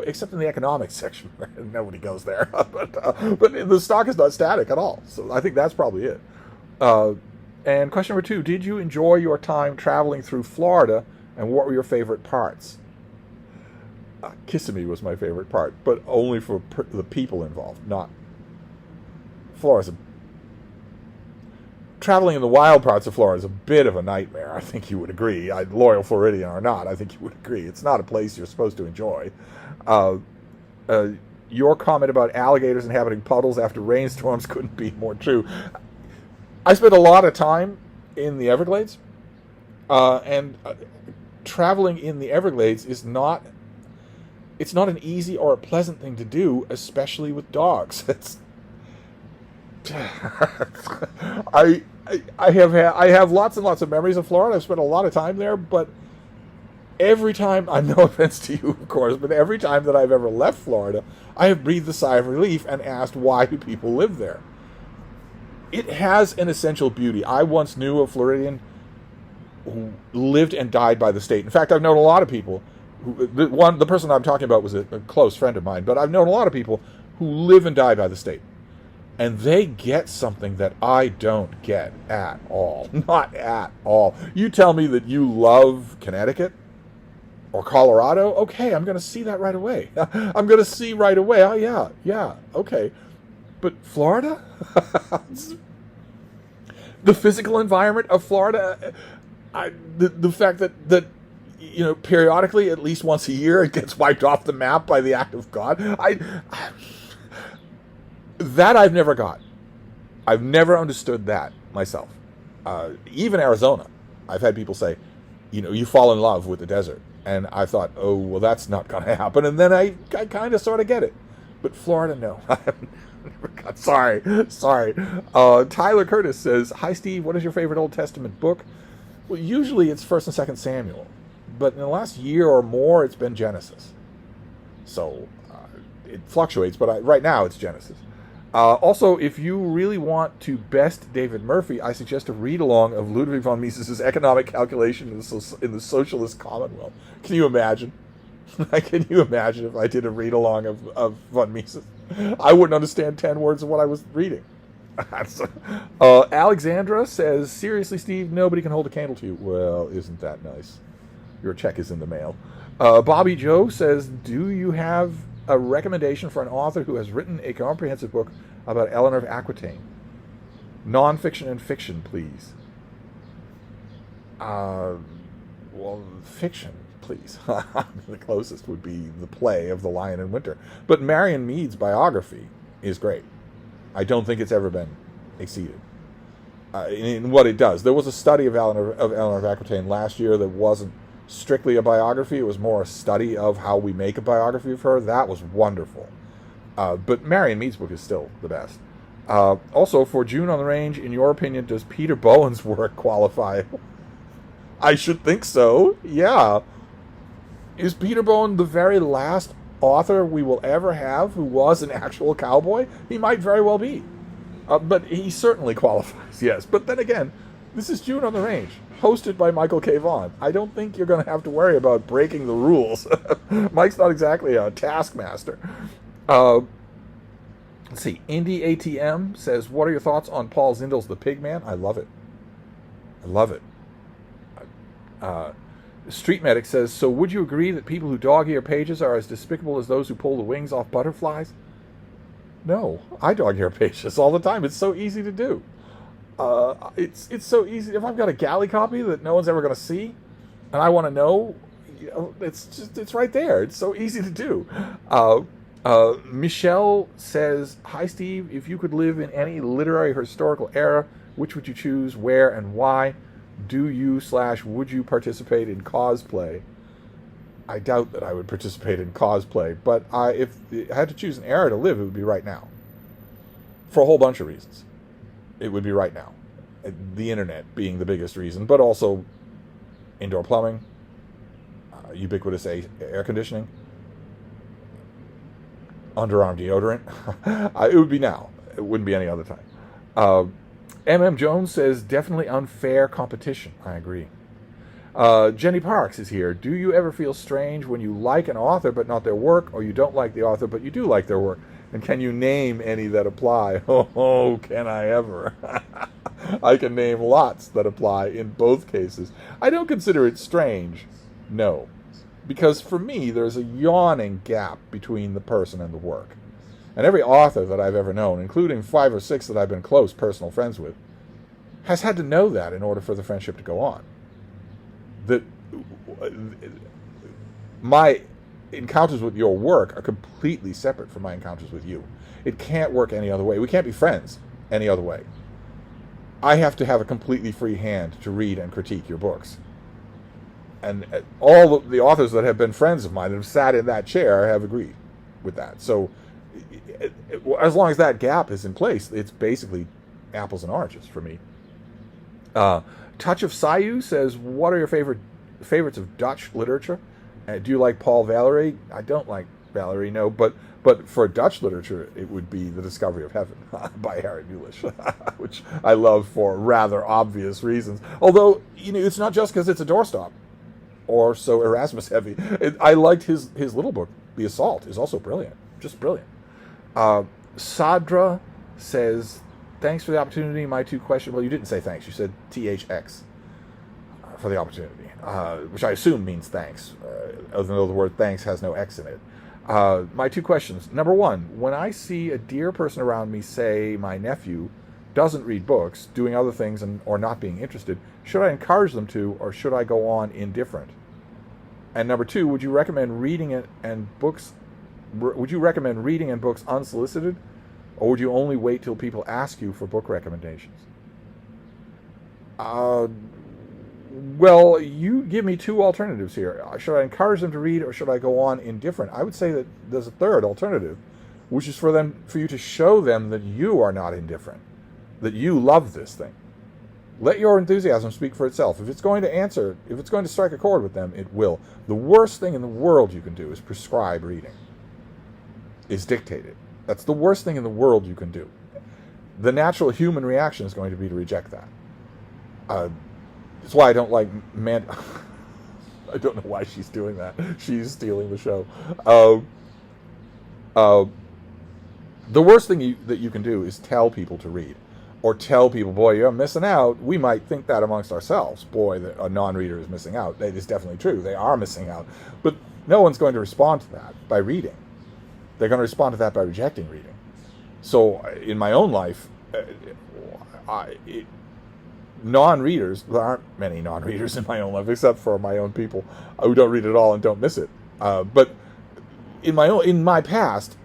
except in the economics section where nobody goes there. But the stock is not static at all. So I think that's probably it. And question number 2, did you enjoy your time traveling through Florida? And what were your favorite parts? Kissimmee was my favorite part, but only for the people involved, not Florida. Traveling in the wild parts of Florida is a bit of a nightmare. I think you would agree. Loyal Floridian or not, I think you would agree. It's not a place you're supposed to enjoy. Your comment about alligators inhabiting puddles after rainstorms couldn't be more true. I spent a lot of time in the Everglades, and traveling in the Everglades is not an easy or a pleasant thing to do, especially with dogs. I have lots and lots of memories of Florida. I've spent a lot of time there, but every time, no offense to you, of course, but every time that I've ever left Florida, I have breathed a sigh of relief and asked, why do people live there? It has an essential beauty. I once knew a Floridian who lived and died by the state. In fact, I've known a lot of people. The person I'm talking about was a close friend of mine, but I've known a lot of people who live and die by the state. And they get something that I don't get at all. Not at all. You tell me that you love Connecticut or Colorado, okay, I'm going to see that right away. I'm going to see right away, oh yeah, okay. But Florida? The physical environment of Florida, the fact that periodically, at least once a year, it gets wiped off the map by the act of God. That I've never got. I've never understood that myself. Even Arizona, I've had people say, you fall in love with the desert. And I thought, oh, well, that's not going to happen. And then I kind of sort of get it. But Florida, no. I've never got. Sorry. Tyler Curtis says, hi, Steve. What is your favorite Old Testament book? Well, usually it's First and Second Samuel, but in the last year or more, it's been Genesis. So it fluctuates, but right now it's Genesis. Also, if you really want to best David Murphy, I suggest a read-along of Ludwig von Mises' Economic Calculation in the Socialist Commonwealth. Can you imagine? Can you imagine if I did a read-along of von Mises? I wouldn't understand 10 words of what I was reading. Alexandra says, seriously, Steve, nobody can hold a candle to you. Well, isn't that nice? Your check is in the mail. Bobby Joe says, do you have a recommendation for an author who has written a comprehensive book about Eleanor of Aquitaine? Non-fiction and fiction, please. Well, fiction, please. The closest would be the play of The Lion in Winter. But Marion Mead's biography is great. I don't think it's ever been exceeded in what it does. There was a study of Eleanor of Aquitaine last year that wasn't strictly a biography. It was more a study of how we make a biography of her. That was wonderful. But Marion Mead's book is still the best. Also, for June on the Range, in your opinion, does Peter Bowen's work qualify? I should think so, yeah. Is Peter Bowen the very last author we will ever have who was an actual cowboy? He might very well be. But he certainly qualifies, yes. But then again, this is June on the Range, hosted by Michael K. Vaughan. I don't think you're going to have to worry about breaking the rules. Mike's not exactly a taskmaster. Let's see. Indie ATM says, what are your thoughts on Paul Zindal's The Pig Man? I love it. I love it. Street Medic says, so would you agree that people who dog-ear pages are as despicable as those who pull the wings off butterflies? No, I dog-ear pages all the time. It's so easy to do. It's so easy. If I've got a galley copy that no one's ever going to see, and I want to know, it's right there. It's so easy to do. Michelle says, hi Steve, if you could live in any literary or historical era, which would you choose, where, and why? Do you / would you participate in cosplay? I doubt that I would participate in cosplay, but if I had to choose an era to live, it would be right now. For a whole bunch of reasons. It would be right now. The internet being the biggest reason, but also indoor plumbing, ubiquitous air conditioning, underarm deodorant. It would be now. It wouldn't be any other time. M.M. Jones says, definitely unfair competition. I agree. Jenny Parks is here. Do you ever feel strange when you like an author but not their work, or you don't like the author but you do like their work? And can you name any that apply? Oh, can I ever? I can name lots that apply in both cases. I don't consider it strange. No. Because for me, there's a yawning gap between the person and the work. And every author that I've ever known, including 5 or 6 that I've been close personal friends with, has had to know that in order for the friendship to go on. That my encounters with your work are completely separate from my encounters with you. It can't work any other way. We can't be friends any other way. I have to have a completely free hand to read and critique your books. And all the authors that have been friends of mine that have sat in that chair have agreed with that. So as long as that gap is in place, it's basically apples and oranges for me. Touch of Sayu says, what are your favorites of Dutch literature? Do you like Paul Valery? I don't like Valery, no, but for Dutch literature, it would be The Discovery of Heaven by Harry Mulisch, which I love for rather obvious reasons. Although, it's not just because it's a doorstop or so Erasmus heavy. I liked his little book, The Assault, is also brilliant, just brilliant. Sadra says, thanks for the opportunity. My 2 questions. Well, you didn't say thanks. You said THX for the opportunity, which I assume means thanks, even though the word thanks has no X in it. My 2 questions. Number 1, when I see a dear person around me, say my nephew, doesn't read books, doing other things or not being interested, should I encourage them to, or should I go on indifferent? And number 2, would you recommend reading and books unsolicited, or would you only wait till people ask you for book recommendations? Well, you give me 2 alternatives here. Should I encourage them to read, or should I go on indifferent? I would say that there's a third alternative, which is for you to show them that you are not indifferent, that you love this thing. Let your enthusiasm speak for itself. If it's going to strike a chord with them, it will. The worst thing in the world you can do is prescribe reading, is dictate it. That's the worst thing in the world you can do. The natural human reaction is going to be to reject that. That's why I don't like I don't know why she's doing that. She's stealing the show. The worst thing that you can do is tell people to read. Or tell people, boy, you're missing out. We might think that amongst ourselves. Boy, a non-reader is missing out. That is definitely true. They are missing out. But no one's going to respond to that by reading. They're going to respond to that by rejecting reading. So in my own life, non-readers, there aren't many non-readers in my own life, except for my own people who don't read at all and don't miss it. But in my past,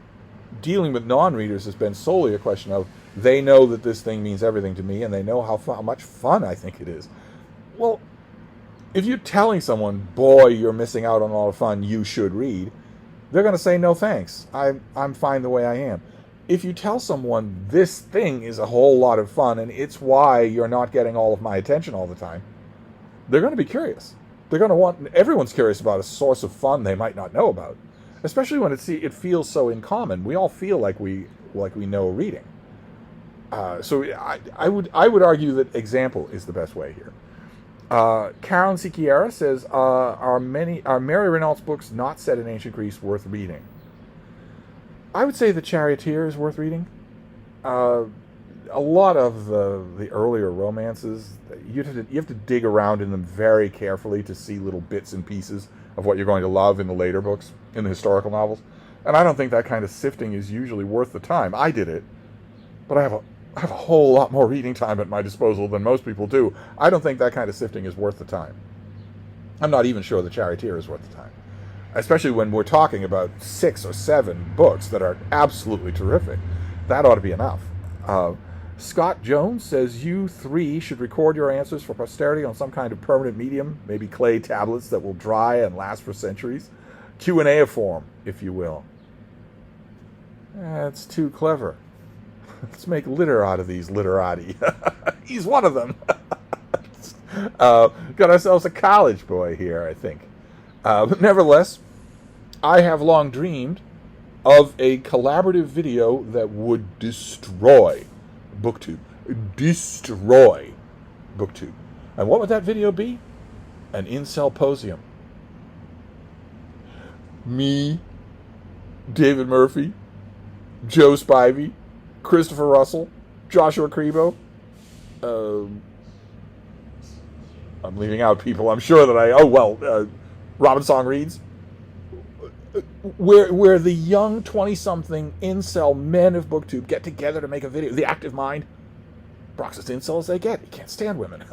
dealing with non-readers has been solely a question of, they know that this thing means everything to me, and they know how much fun I think it is. Well, if you're telling someone, boy, you're missing out on all the fun, you should read, they're going to say, no thanks, I'm fine the way I am. If you tell someone, this thing is a whole lot of fun, and it's why you're not getting all of my attention all the time, they're going to be curious. They're going to everyone's curious about a source of fun they might not know about, especially when it feels so in common. We all feel like we know reading. So I would argue that example is the best way here. Carolyn Siquiera says, are Mary Renault's books not set in ancient Greece worth reading? I would say The Charioteer is worth reading. A lot of the earlier romances, you have to dig around in them very carefully to see little bits and pieces of what you're going to love in the later books, in the historical novels. And I don't think that kind of sifting is usually worth the time. I did it, but I have a whole lot more reading time at my disposal than most people do. I don't think that kind of sifting is worth the time. I'm not even sure The Charioteer is worth the time. Especially when we're talking about 6 or 7 books that are absolutely terrific. That ought to be enough. Scott Jones says, you 3 should record your answers for posterity on some kind of permanent medium, maybe clay tablets that will dry and last for centuries. Q&A form, if you will. That's too clever. Let's make litter out of these literati. He's one of them. Got ourselves a college boy here, I think. But nevertheless, I have long dreamed of a collaborative video that would destroy BookTube. Destroy BookTube. And what would that video be? An incel-posium. Me, David Murphy, Joe Spivey, Christopher Russell, Joshua Crebo. I'm leaving out people. I'm sure that Robin Song Reeds. Where the young 20-something incel men of BookTube get together to make a video. The Active Mind. Broxest incels they get. He can't stand women.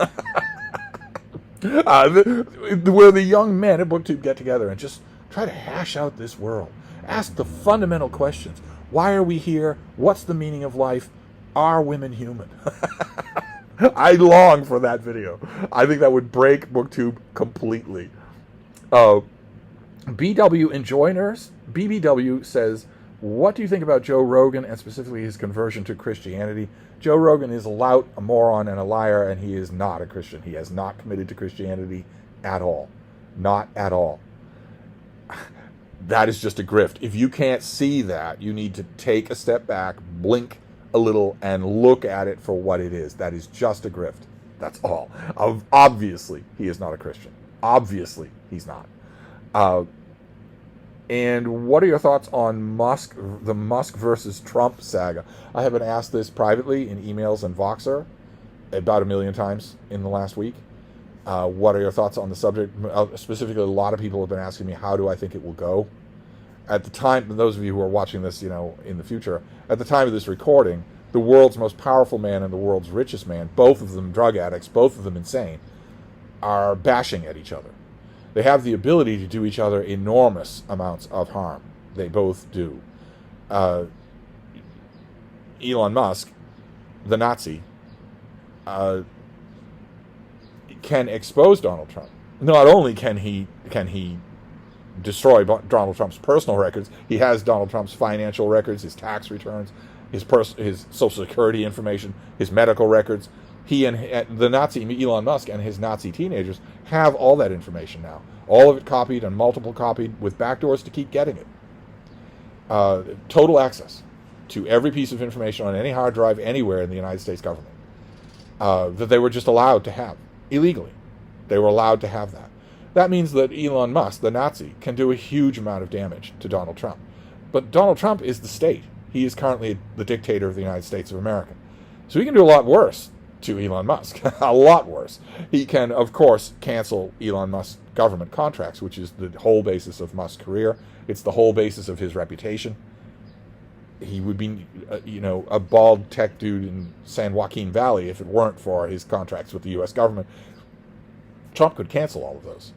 Where the young men of BookTube get together and just try to hash out this world. Ask the fundamental questions. Why are we here? What's the meaning of life? Are women human? I long for that video. I think that would break BookTube completely. BW Enjoiners, BBW says, what do you think about Joe Rogan and specifically his conversion to Christianity? Joe Rogan is a lout, a moron, and a liar, and he is not a Christian. He has not committed to Christianity at all. Not at all. That is just a grift. If you can't see that, you need to take a step back, blink a little, and look at it for what it is. That is just a grift. That's all. Obviously, he is not a Christian. Obviously, he's not. And what are your thoughts on the Musk versus Trump saga? I have been asked this privately in emails and Voxer about 1 million times in the last week. What are your thoughts on the subject? Specifically, a lot of people have been asking me, how do I think it will go? At the time, those of you who are watching this, in the future, at the time of this recording, the world's most powerful man and the world's richest man, both of them drug addicts, both of them insane, are bashing at each other. They have the ability to do each other enormous amounts of harm. They both do. Elon Musk, the Nazi, can expose Donald Trump. Not only can he destroy Donald Trump's personal records, he has Donald Trump's financial records, his tax returns, his Social Security information, his medical records. He and the Nazi Elon Musk and his Nazi teenagers have all that information now. All of it copied and multiple copied with backdoors to keep getting it. Total access to every piece of information on any hard drive anywhere in the United States government that they were just allowed to have illegally. They were allowed to have that. That means that Elon Musk, the Nazi, can do a huge amount of damage to Donald Trump. But Donald Trump is the state. He is currently the dictator of the United States of America. So he can do a lot worse to Elon Musk, a lot worse. He can, of course, cancel Elon Musk's government contracts, which is the whole basis of Musk's career. It's the whole basis of his reputation. He would be, a bald tech dude in San Joaquin Valley if it weren't for his contracts with the U.S. government. Trump could cancel all of those.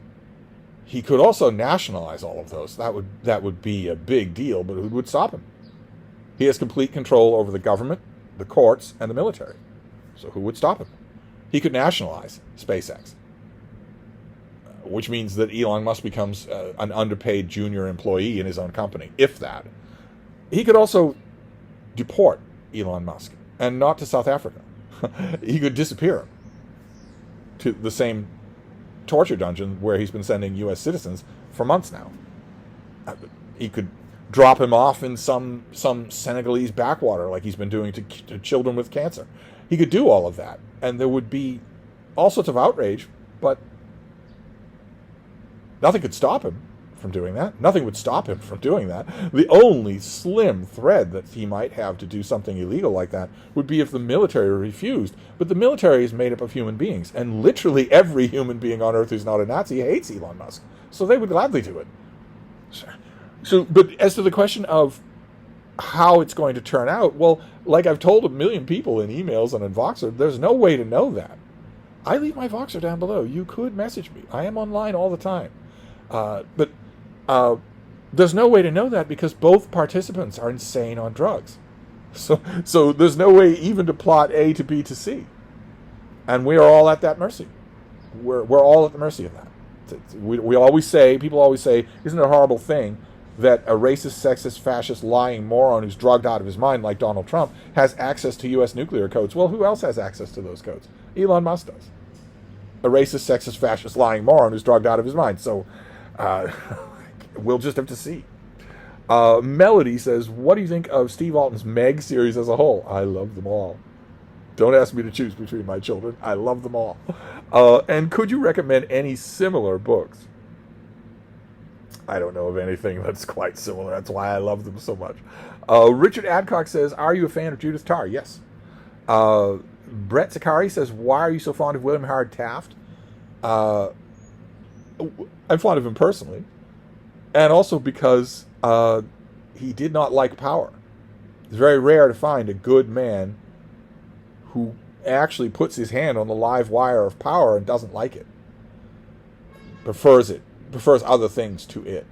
He could also nationalize all of those. That would be a big deal, but who would stop him? He has complete control over the government, the courts, and the military. So who would stop him? He could nationalize SpaceX, which means that Elon Musk becomes an underpaid junior employee in his own company, if that. He could also deport Elon Musk, and not to South Africa. He could disappear him to the same torture dungeon where he's been sending U.S. citizens for months now. He could drop him off in some Senegalese backwater like he's been doing to children with cancer. He could do all of that, and there would be all sorts of outrage, but nothing could stop him from doing that. Nothing would stop him from doing that. The only slim thread that he might have to do something illegal like that would be if the military refused. But the military is made up of human beings, and literally every human being on Earth who's not a Nazi hates Elon Musk. So they would gladly do it. But as to the question of how it's going to turn out, well, like I've told a million people in emails and in Voxer, there's no way to know that. I leave my Voxer down below. You could message me. I am online all the time. But there's no way to know that because both participants are insane on drugs. So there's no way even to plot A to B to C. And we are all at that mercy. We're all at the mercy of that. People always say, isn't it a horrible thing that a racist, sexist, fascist, lying moron who's drugged out of his mind like Donald Trump has access to U.S. nuclear codes? Well, who else has access to those codes? Elon Musk does. A racist, sexist, fascist, lying moron who's drugged out of his mind. So we'll just have to see. Melody says, what do you think of Steve Alton's Meg series as a whole? I love them all. Don't ask me to choose between my children. I love them all. And could you recommend any similar books? I don't know of anything that's quite similar. That's why I love them so much. Richard Adcock says, are you a fan of Judith Tarr? Yes. Brett Sakari says, why are you so fond of William Howard Taft? I'm fond of him personally. And also because he did not like power. It's very rare to find a good man who actually puts his hand on the live wire of power and doesn't like it. Prefers other things to it.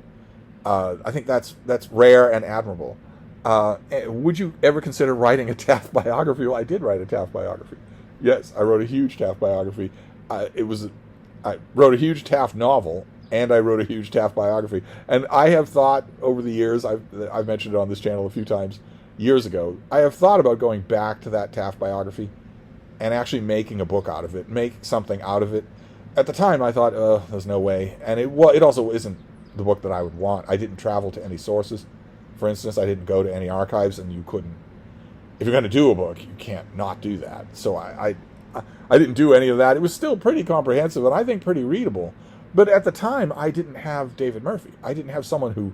I think that's rare and admirable. Would you ever consider writing a Taft biography? Well, I did write a Taft biography. Yes, I wrote a huge Taft biography. I wrote a huge Taft novel, and I wrote a huge Taft biography. And I have thought over the years, I've mentioned it on this channel a few times, years ago, I have thought about going back to that Taft biography and actually making a book out of it, make something out of it. At the time, I thought, there's no way. And it also isn't the book that I would want. I didn't travel to any sources. For instance, I didn't go to any archives, and you couldn't. If you're going to do a book, you can't not do that. So I didn't do any of that. It was still pretty comprehensive, and I think pretty readable. But at the time, I didn't have David Murphy. I didn't have someone who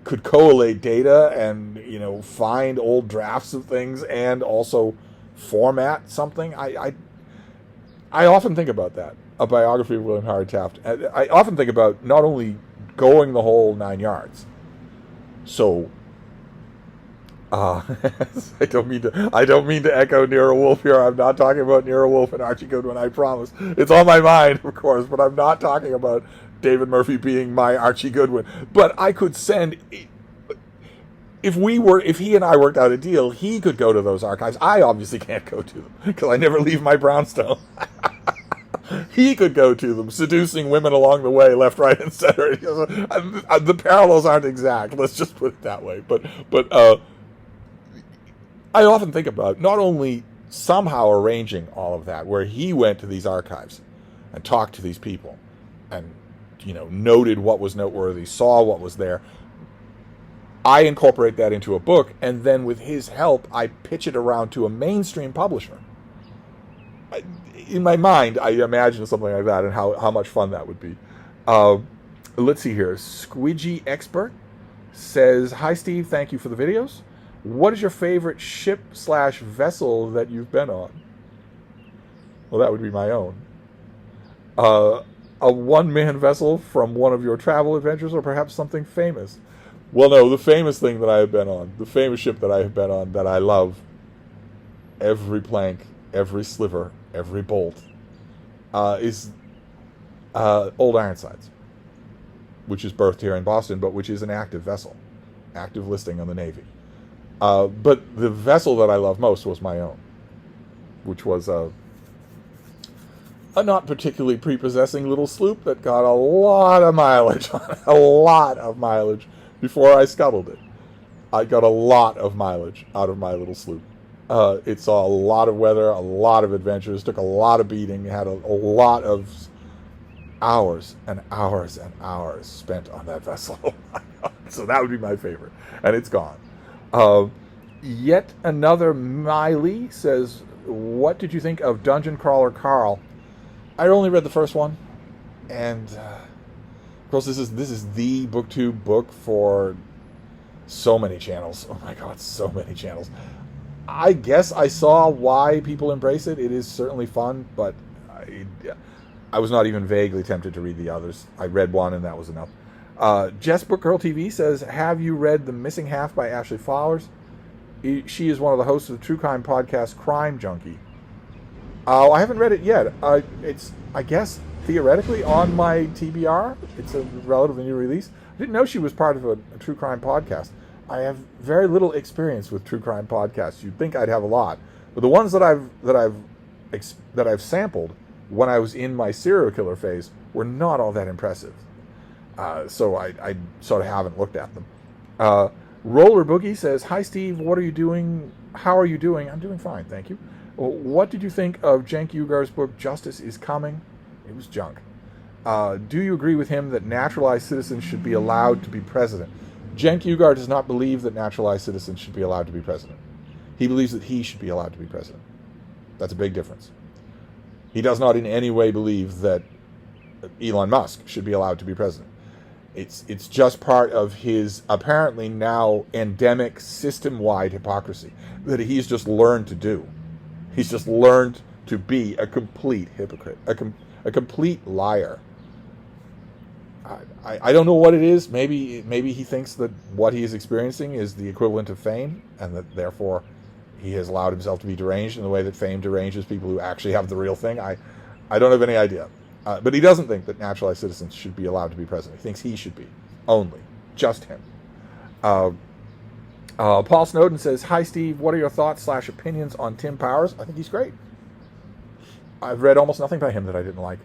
could collate data and, find old drafts of things and also format something. I often think about that, a biography of William Howard Taft. I often think about not only going the whole 9 yards. So, I don't mean to echo Nero Wolfe here. I'm not talking about Nero Wolfe and Archie Goodwin, I promise. It's on my mind, of course, but I'm not talking about David Murphy being my Archie Goodwin. But I could send, if he and I worked out a deal, he could go to those archives. I obviously can't go to them because I never leave my brownstone. He could go to them, seducing women along the way, left, right, and center. The parallels aren't exact. Let's just put it that way. But I often think about not only somehow arranging all of that, where he went to these archives and talked to these people and, noted what was noteworthy, saw what was there. I incorporate that into a book, and then with his help, I pitch it around to a mainstream publisher. In my mind, I imagine something like that and how much fun that would be. Let's see here. Squidgy Expert says, "Hi, Steve. Thank you for the videos. What is your favorite ship/vessel that you've been on?" Well, that would be my own. A one-man vessel from one of your travel adventures, or perhaps something famous? Well, no, the famous thing that I have been on, the famous ship that I have been on that I love, every plank, every sliver, every bolt, is Old Ironsides, which is berthed here in Boston, but which is an active vessel, active listing on the Navy. But the vessel that I love most was my own, which was a not particularly prepossessing little sloop that got a lot of mileage, before I scuttled it. I got a lot of mileage out of my little sloop. It saw a lot of weather, a lot of adventures, took a lot of beating, had a lot of hours and hours and hours spent on that vessel. So that would be my favorite. And it's gone. Yet another Miley says, "What did you think of Dungeon Crawler Carl?" I only read the first one. And, of course, this is the BookTube book for so many channels. Oh, my God, so many channels. I guess I saw why people embrace it. It is certainly fun, but I was not even vaguely tempted to read the others. I read one, and that was enough. Jess Book Girl TV says, "Have you read The Missing Half by Ashley Flowers? She is one of the hosts of the true crime podcast Crime Junkie." I haven't read it yet. It's, I guess, theoretically on my TBR. It's a relatively new release. I didn't know she was part of a true crime podcast. I have very little experience with true crime podcasts. You'd think I'd have a lot, but the ones that I've sampled when I was in my serial killer phase were not all that impressive. So I sort of haven't looked at them. Roller Boogie says, "Hi Steve, what are you doing? How are you doing?" "I'm doing fine, thank you. What did you think of Cenk Uyghur's book Justice is Coming?" It was junk. "Do you agree with him that naturalized citizens should be allowed to be president?" Cenk Uyghur does not believe that naturalized citizens should be allowed to be president. He believes that he should be allowed to be president. That's a big difference. He does not in any way believe that Elon Musk should be allowed to be president. It's just part of his apparently now endemic system-wide hypocrisy that he's just learned to do. He's just learned to be a complete hypocrite, a complete liar. I don't know what it is. Maybe he thinks that what he is experiencing is the equivalent of fame, and that therefore he has allowed himself to be deranged in the way that fame deranges people who actually have the real thing. I don't have any idea. But he doesn't think that naturalized citizens should be allowed to be president. He thinks he should be. Only. Just him. Paul Snowden says, "Hi Steve, what are your thoughts/opinions on Tim Powers?" I think he's great. I've read almost nothing by him that I didn't like.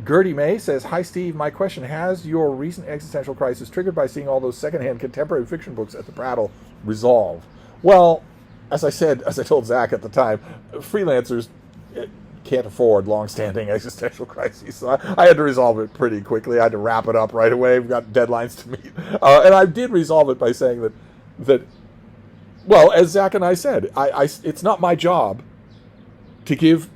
Gertie May says, "Hi Steve, my question, has your recent existential crisis triggered by seeing all those secondhand contemporary fiction books at the Prattle resolved?" Well, as I told Zach at the time, freelancers can't afford long-standing existential crises. So I had to resolve it pretty quickly. I had to wrap it up right away. We've got deadlines to meet. And I did resolve it by saying that well, as Zach and I said, it's not my job to give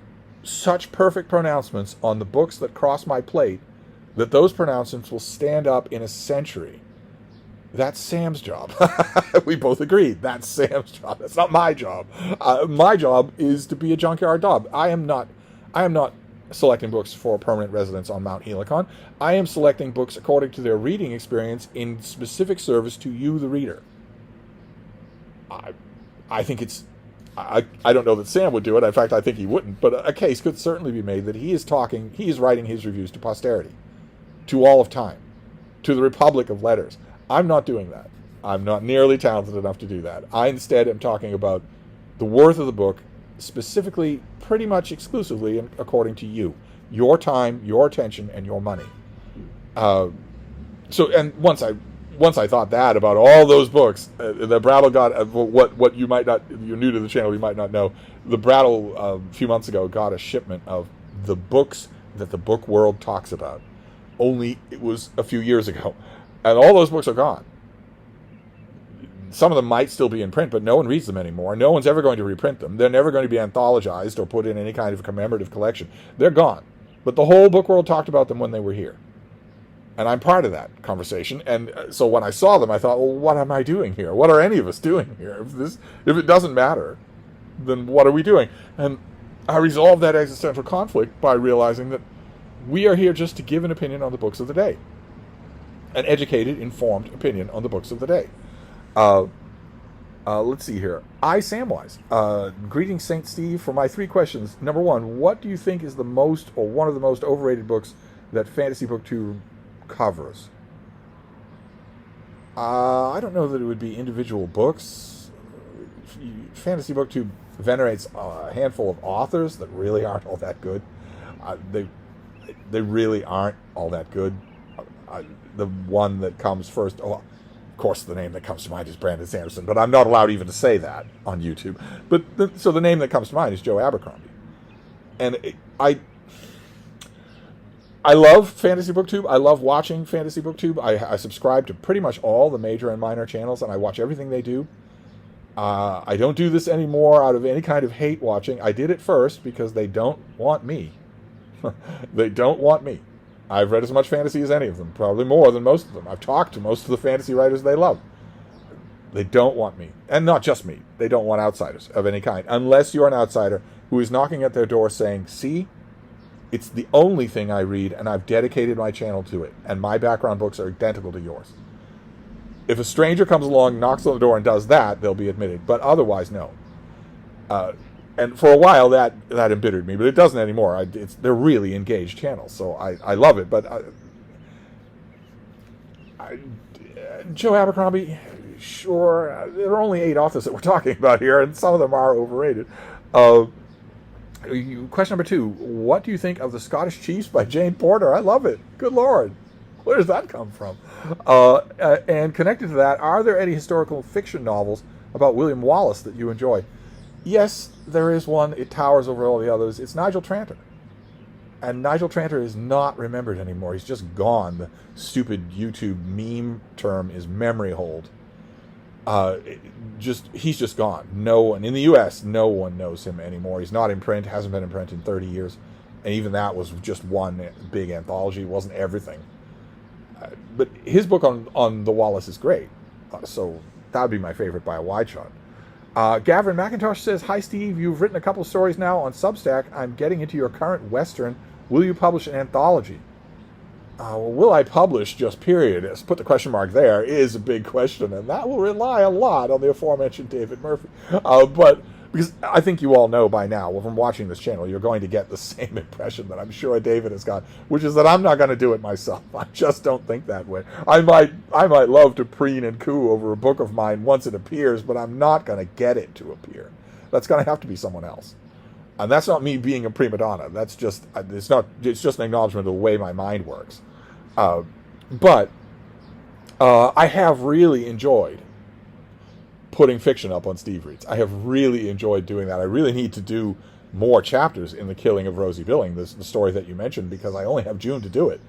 such perfect pronouncements on the books that cross my plate that those pronouncements will stand up in a century. That's Sam's job. We both agreed. That's Sam's job. That's not my job. My job is to be a junkyard dog. I am not selecting books for permanent residence on Mount Helicon. I am selecting books according to their reading experience in specific service to you, the reader. I think it's... I don't know that Sam would do it. In fact, I think he wouldn't. But a case could certainly be made that he is writing his reviews to posterity, to all of time, to the Republic of Letters. I'm not doing that. I'm not nearly talented enough to do that. I instead am talking about the worth of the book, specifically, pretty much exclusively, according to you. Your time, your attention, and your money. And once I once I thought that about all those books, the Brattle got what you might not, you're new to the channel, you might not know. The Brattle a few months ago got a shipment of the books that the book world talks about. Only it was a few years ago, and all those books are gone. Some of them might still be in print, but no one reads them anymore. No one's ever going to reprint them. They're never going to be anthologized or put in any kind of commemorative collection. They're gone. But the whole book world talked about them when they were here. And I'm part of that conversation. And so when I saw them, I thought, well, what am I doing here? What are any of us doing here? If it doesn't matter, then what are we doing? And I resolved that existential conflict by realizing that we are here just to give an opinion on the books of the day. An educated, informed opinion on the books of the day. Let's see here. Samwise. Greetings, St. Steve. For my 3 questions. Number 1, what do you think is the most or one of the most overrated books that Fantasy BookTube covers? I don't know that it would be individual books. Fantasy BookTube venerates a handful of authors that really aren't all that good. They really aren't all that good. The one that comes first, of course, the name that comes to mind is Brandon Sanderson, but I'm not allowed even to say that on YouTube. But so the name that comes to mind is Joe Abercrombie, and I love Fantasy BookTube. I love watching Fantasy BookTube. I subscribe to pretty much all the major and minor channels, and I watch everything they do. I don't do this anymore out of any kind of hate watching. I did it first because they don't want me. They don't want me. I've read as much fantasy as any of them, probably more than most of them. I've talked to most of the fantasy writers they love. They don't want me. And not just me. They don't want outsiders of any kind. Unless you're an outsider who is knocking at their door saying, see, it's the only thing I read, and I've dedicated my channel to it, and my background books are identical to yours. If a stranger comes along, knocks on the door, and does that, they'll be admitted. But otherwise, no. And for a while, that embittered me, but it doesn't anymore. They're really engaged channels, so I love it. But Joe Abercrombie, sure, there are only 8 authors that we're talking about here, and some of them are overrated. Question number 2, what do you think of The Scottish Chiefs by Jane Porter? I love it. Good Lord. Where does that come from? And connected to that, are there any historical fiction novels about William Wallace that you enjoy? Yes, there is one. It towers over all the others. It's Nigel Tranter. And Nigel Tranter is not remembered anymore. He's just gone. The stupid YouTube meme term is memory hold. He's just gone. No one, in the U.S., no one knows him anymore. He's not in print, hasn't been in print in 30 years. And even that was just one big anthology. It wasn't everything. But his book on the Wallace is great. So that would be my favorite by a wide shot. Gavin McIntosh says, hi, Steve. You've written a couple of stories now on Substack. I'm getting into your current Western. Will you publish an anthology? Will I publish, just period? Let's put the question mark there, is a big question, and that will rely a lot on the aforementioned David Murphy. But because I think you all know by now, from watching this channel, you're going to get the same impression that I'm sure David has got, which is that I'm not going to do it myself. I just don't think that way. I might love to preen and coo over a book of mine once it appears, but I'm not going to get it to appear. That's going to have to be someone else. And that's not me being a prima donna. That's just, it's just an acknowledgement of the way my mind works. But I have really enjoyed putting fiction up on Steve Reads. I have really enjoyed doing that. I really need to do more chapters in The Killing of Rosie Billing, the story that you mentioned, because I only have June to do it.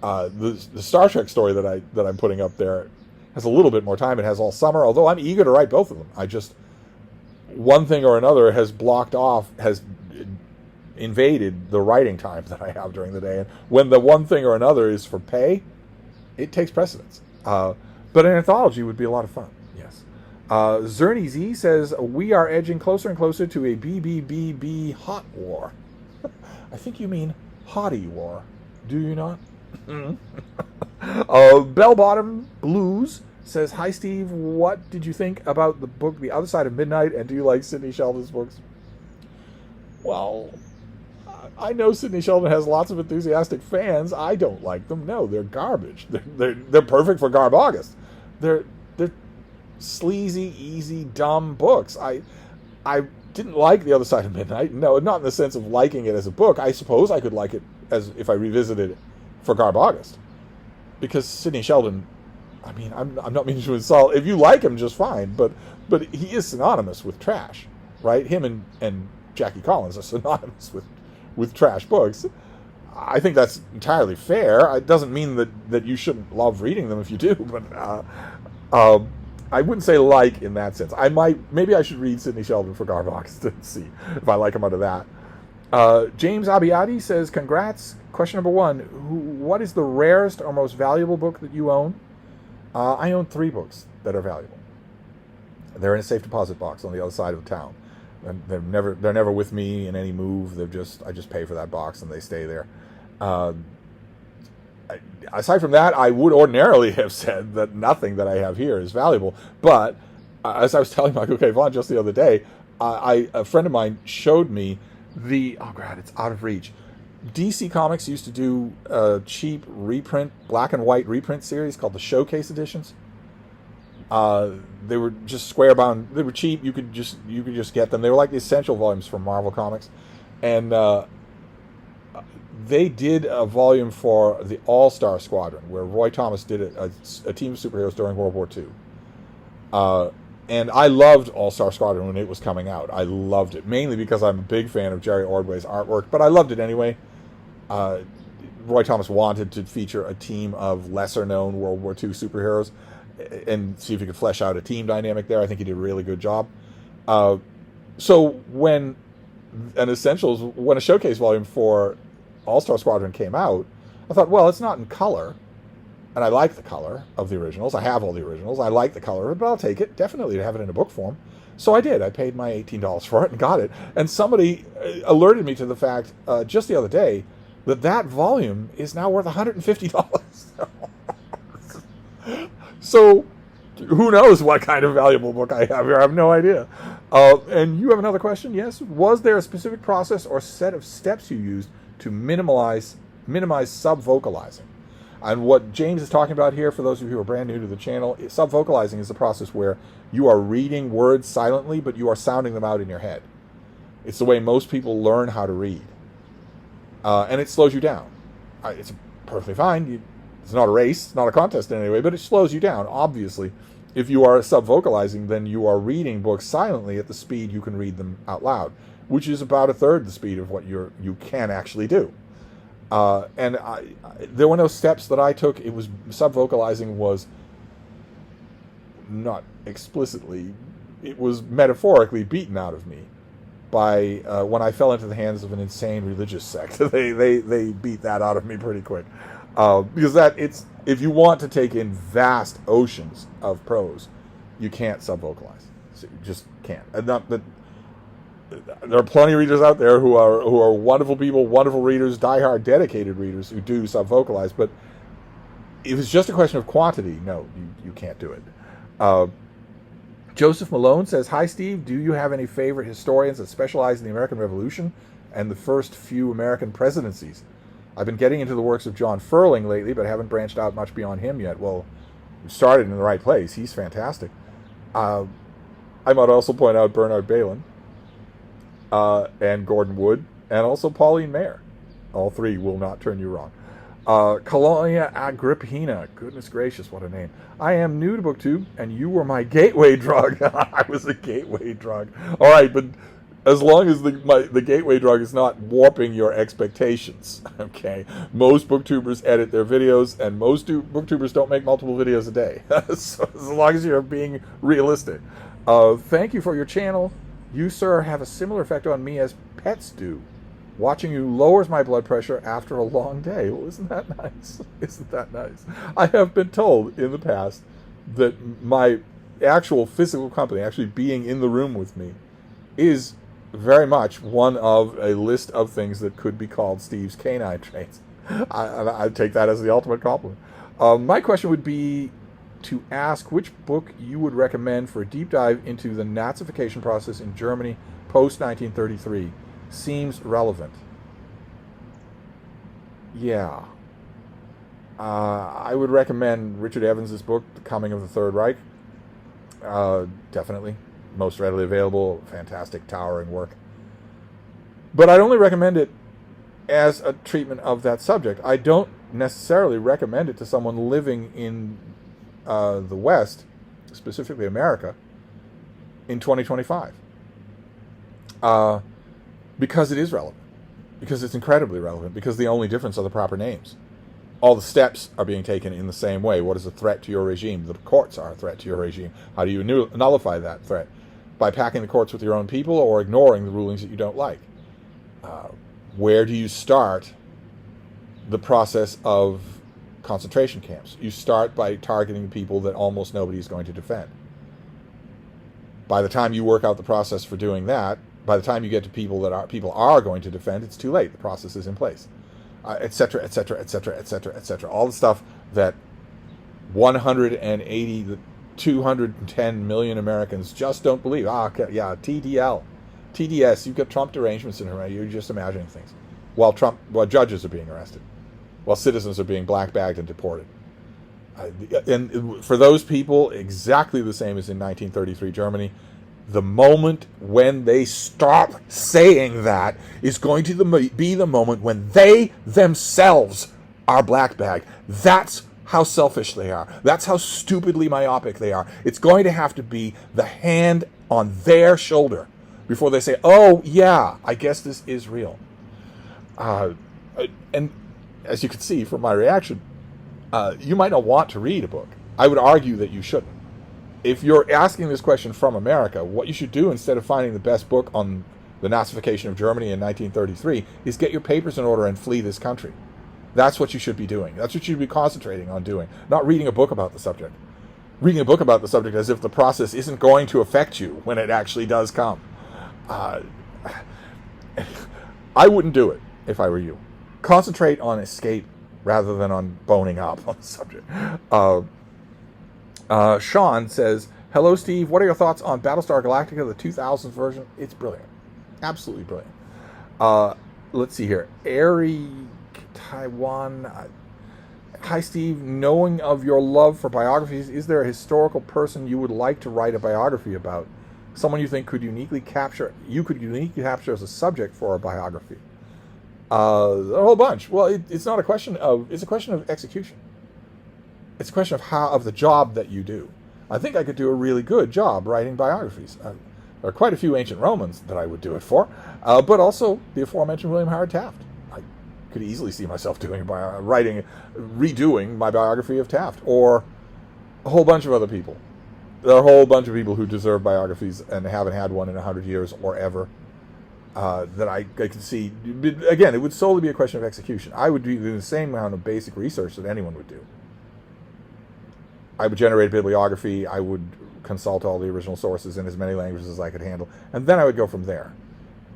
The Star Trek story that I'm putting up there has a little bit more time. It has all summer, although I'm eager to write both of them. I just, one thing or another has blocked off, has invaded the writing time that I have during the day. And when the one thing or another is for pay, it takes precedence. But an anthology would be a lot of fun, yes. Zerny Z says, we are edging closer and closer to a BBBB hot war. I think you mean hottie war. Do you not? Bell Bottom Blues says, hi, Steve. What did you think about the book The Other Side of Midnight, and do you like Sidney Sheldon's books? Well, I know Sidney Sheldon has lots of enthusiastic fans. I don't like them. No, they're garbage. They're perfect for Garb August. They're sleazy, easy, dumb books. I didn't like The Other Side of Midnight. No, not in the sense of liking it as a book. I suppose I could like it as if I revisited it for Garb August, because Sidney Sheldon I mean, I'm not meaning to insult. If you like him, just fine. But he is synonymous with trash, right? Him and Jackie Collins are synonymous with trash books. I think that's entirely fair. It doesn't mean that you shouldn't love reading them if you do, but I wouldn't say like in that sense. Maybe I should read Sidney Sheldon for Garbox to see if I like him under that. James Abiadi says, congrats. Question number 1, what is the rarest or most valuable book that you own? I own 3 books that are valuable. They're in a safe deposit box on the other side of town. And they're never with me in any move. I just pay for that box and they stay there. Aside from that, I would ordinarily have said that nothing that I have here is valuable. But as I was telling Michael K. Vaughan just the other day, a friend of mine showed me it's out of reach. DC Comics used to do a cheap reprint, black and white reprint series called the Showcase Editions. They were just square bound. They were cheap. You could just get them. They were like the essential volumes from Marvel Comics, and they did a volume for the All-Star Squadron where Roy Thomas did a team of superheroes during World War II. And I loved All-Star Squadron when it was coming out. I loved it, mainly because I'm a big fan of Jerry Ordway's artwork, but I loved it anyway. Roy Thomas wanted to feature a team of lesser-known World War II superheroes and see if he could flesh out a team dynamic there. I think he did a really good job. So when a showcase volume for All-Star Squadron came out, I thought, well, it's not in color. And I like the color of the originals. I have all the originals. I like the color of it, but I'll take it. Definitely to have it in a book form. So I did. I paid my $18 for it and got it. And somebody alerted me to the fact just the other day that volume is now worth $150. So who knows what kind of valuable book I have here. I have no idea. And you have another question? Yes. Was there a specific process or set of steps you used to minimize sub-vocalizing? And what James is talking about here, for those of you who are brand new to the channel, sub-vocalizing is the process where you are reading words silently, but you are sounding them out in your head. It's the way most people learn how to read. And it slows you down. It's perfectly fine. It's not a race, it's not a contest in any way, but it slows you down. Obviously, if you are sub-vocalizing, then you are reading books silently at the speed you can read them out loud, which is about a third the speed of what you can actually do. And there were no steps that I took. It was sub-vocalizing was not explicitly, it was metaphorically beaten out of me by when I fell into the hands of an insane religious sect. They beat that out of me pretty quick, because if you want to take in vast oceans of prose, you can't sub-vocalize. So you just can't. And not that. There are plenty of readers out there who are wonderful people, wonderful readers, diehard, dedicated readers who do sub-vocalize. But if it's just a question of quantity, no, you can't do it. Joseph Malone says, hi, Steve. Do you have any favorite historians that specialize in the American Revolution and the first few American presidencies? I've been getting into the works of John Ferling lately, but haven't branched out much beyond him yet. Well, we started in the right place. He's fantastic. I might also point out Bernard Bailyn. And Gordon Wood, and also Pauline Mayer. All 3 will not turn you wrong. Colonia Agrippina. Goodness gracious, what a name. I am new to BookTube, and you were my gateway drug. I was a gateway drug. All right, but as long as the gateway drug is not warping your expectations, okay? Most booktubers edit their videos, and most booktubers don't make multiple videos a day. So as long as you're being realistic. Thank you for your channel. You, sir, have a similar effect on me as pets do. Watching you lowers my blood pressure after a long day. Well, isn't that nice? Isn't that nice? I have been told in the past that my actual physical company, actually being in the room with me, is very much one of a list of things that could be called Steve's canine traits. I take that as the ultimate compliment. My question would be to ask which book you would recommend for a deep dive into the Nazification process in Germany post-1933. Seems relevant. Yeah. I would recommend Richard Evans' book, The Coming of the Third Reich. Definitely. Most readily available. Fantastic, towering work. But I'd only recommend it as a treatment of that subject. I don't necessarily recommend it to someone living in the West, specifically America, in 2025. Because it is relevant. Because it's incredibly relevant. Because the only difference are the proper names. All the steps are being taken in the same way. What is a threat to your regime? The courts are a threat to your regime. How do you nullify that threat? By packing the courts with your own people or ignoring the rulings that you don't like. Where do you start the process of concentration camps? You start by targeting people that almost nobody is going to defend. By the time you work out the process for doing that, by the time you get to people that people are going to defend, it's too late. The process is in place, etc., etc., etc., etc., etc. All the stuff that 180, the 210 million Americans just don't believe. Yeah, TDL, TDS. You've got Trump derangements in here. You're just imagining things. While judges are being arrested, while citizens are being black-bagged and deported. And for those people, exactly the same as in 1933 Germany. The moment when they stop saying that is going to be the moment when they themselves are black-bagged. That's how selfish they are. That's how stupidly myopic they are. It's going to have to be the hand on their shoulder before they say, oh, yeah, I guess this is real. And as you can see from my reaction, you might not want to read a book. I would argue that you shouldn't. If you're asking this question from America, what you should do instead of finding the best book on the Nazification of Germany in 1933 is get your papers in order and flee this country. That's what you should be doing. That's what you should be concentrating on doing, not reading a book about the subject. Reading a book about the subject as if the process isn't going to affect you when it actually does come. I wouldn't do it if I were you. Concentrate on escape rather than on boning up on the subject. Sean says, hello, Steve. What are your thoughts on Battlestar Galactica, the 2000s version? It's brilliant. Absolutely brilliant. Let's see here. Airy Taiwan. Hi, Steve. Knowing of your love for biographies, is there a historical person you would like to write a biography about? Someone you think could uniquely capture as a subject for a biography? A whole bunch. Well, it's not a question of, it's a question of execution. It's a question of the job that you do. I think I could do a really good job writing biographies. There are quite a few ancient Romans that I would do it for, but also the aforementioned William Howard Taft. I could easily see myself redoing my biography of Taft, or a whole bunch of other people. There are a whole bunch of people who deserve biographies and haven't had one in 100 years or ever. That I could see. Again, it would solely be a question of execution. I would do the same amount of basic research that anyone would do. I would generate a bibliography. I would consult all the original sources in as many languages as I could handle, and then I would go from there.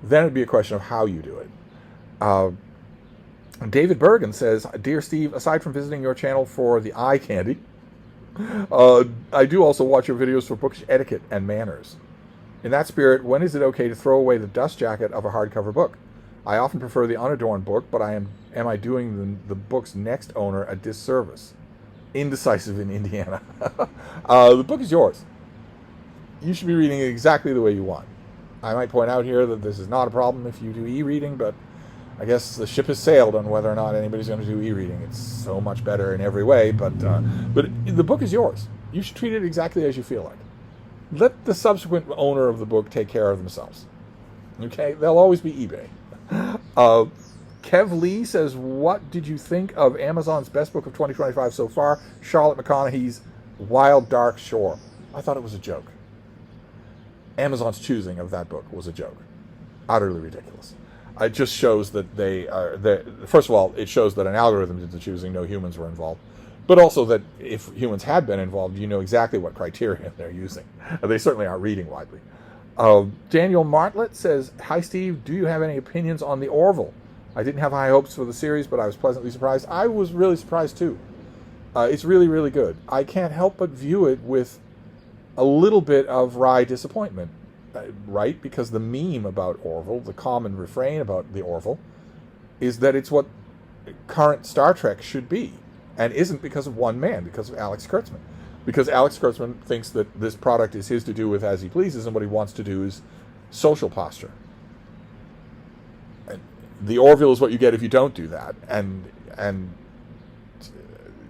Then it would be a question of how you do it. David Bergen says, Dear Steve, aside from visiting your channel for the eye candy, I do also watch your videos for bookish etiquette and manners. In that spirit, when is it okay to throw away the dust jacket of a hardcover book? I often prefer the unadorned book, but am I doing the book's next owner a disservice? Indecisive in Indiana. The book is yours. You should be reading it exactly the way you want. I might point out here that this is not a problem if you do e-reading, but I guess the ship has sailed on whether or not anybody's going to do e-reading. It's so much better in every way, but the book is yours. You should treat it exactly as you feel like. Let the subsequent owner of the book take care of themselves. Okay? There'll always be eBay. Kev Lee says, what did you think of Amazon's best book of 2025 so far, Charlotte McConaughey's Wild Dark Shore? I thought it was a joke. Amazon's choosing of that book was a joke. Utterly ridiculous. It just shows that first of all, it shows that an algorithm did the choosing, no humans were involved. But also that if humans had been involved, you know exactly what criteria they're using. They certainly aren't reading widely. Daniel Martlet says, hi, Steve. Do you have any opinions on the Orville? I didn't have high hopes for the series, but I was pleasantly surprised. I was really surprised, too. It's really, really good. I can't help but view it with a little bit of wry disappointment, right? Because the meme about Orville, the common refrain about the Orville, is that it's what current Star Trek should be, and isn't because of one man, because of Alex Kurtzman. Because Alex Kurtzman thinks that this product is his to do with as he pleases, and what he wants to do is social posture. And the Orville is what you get if you don't do that, and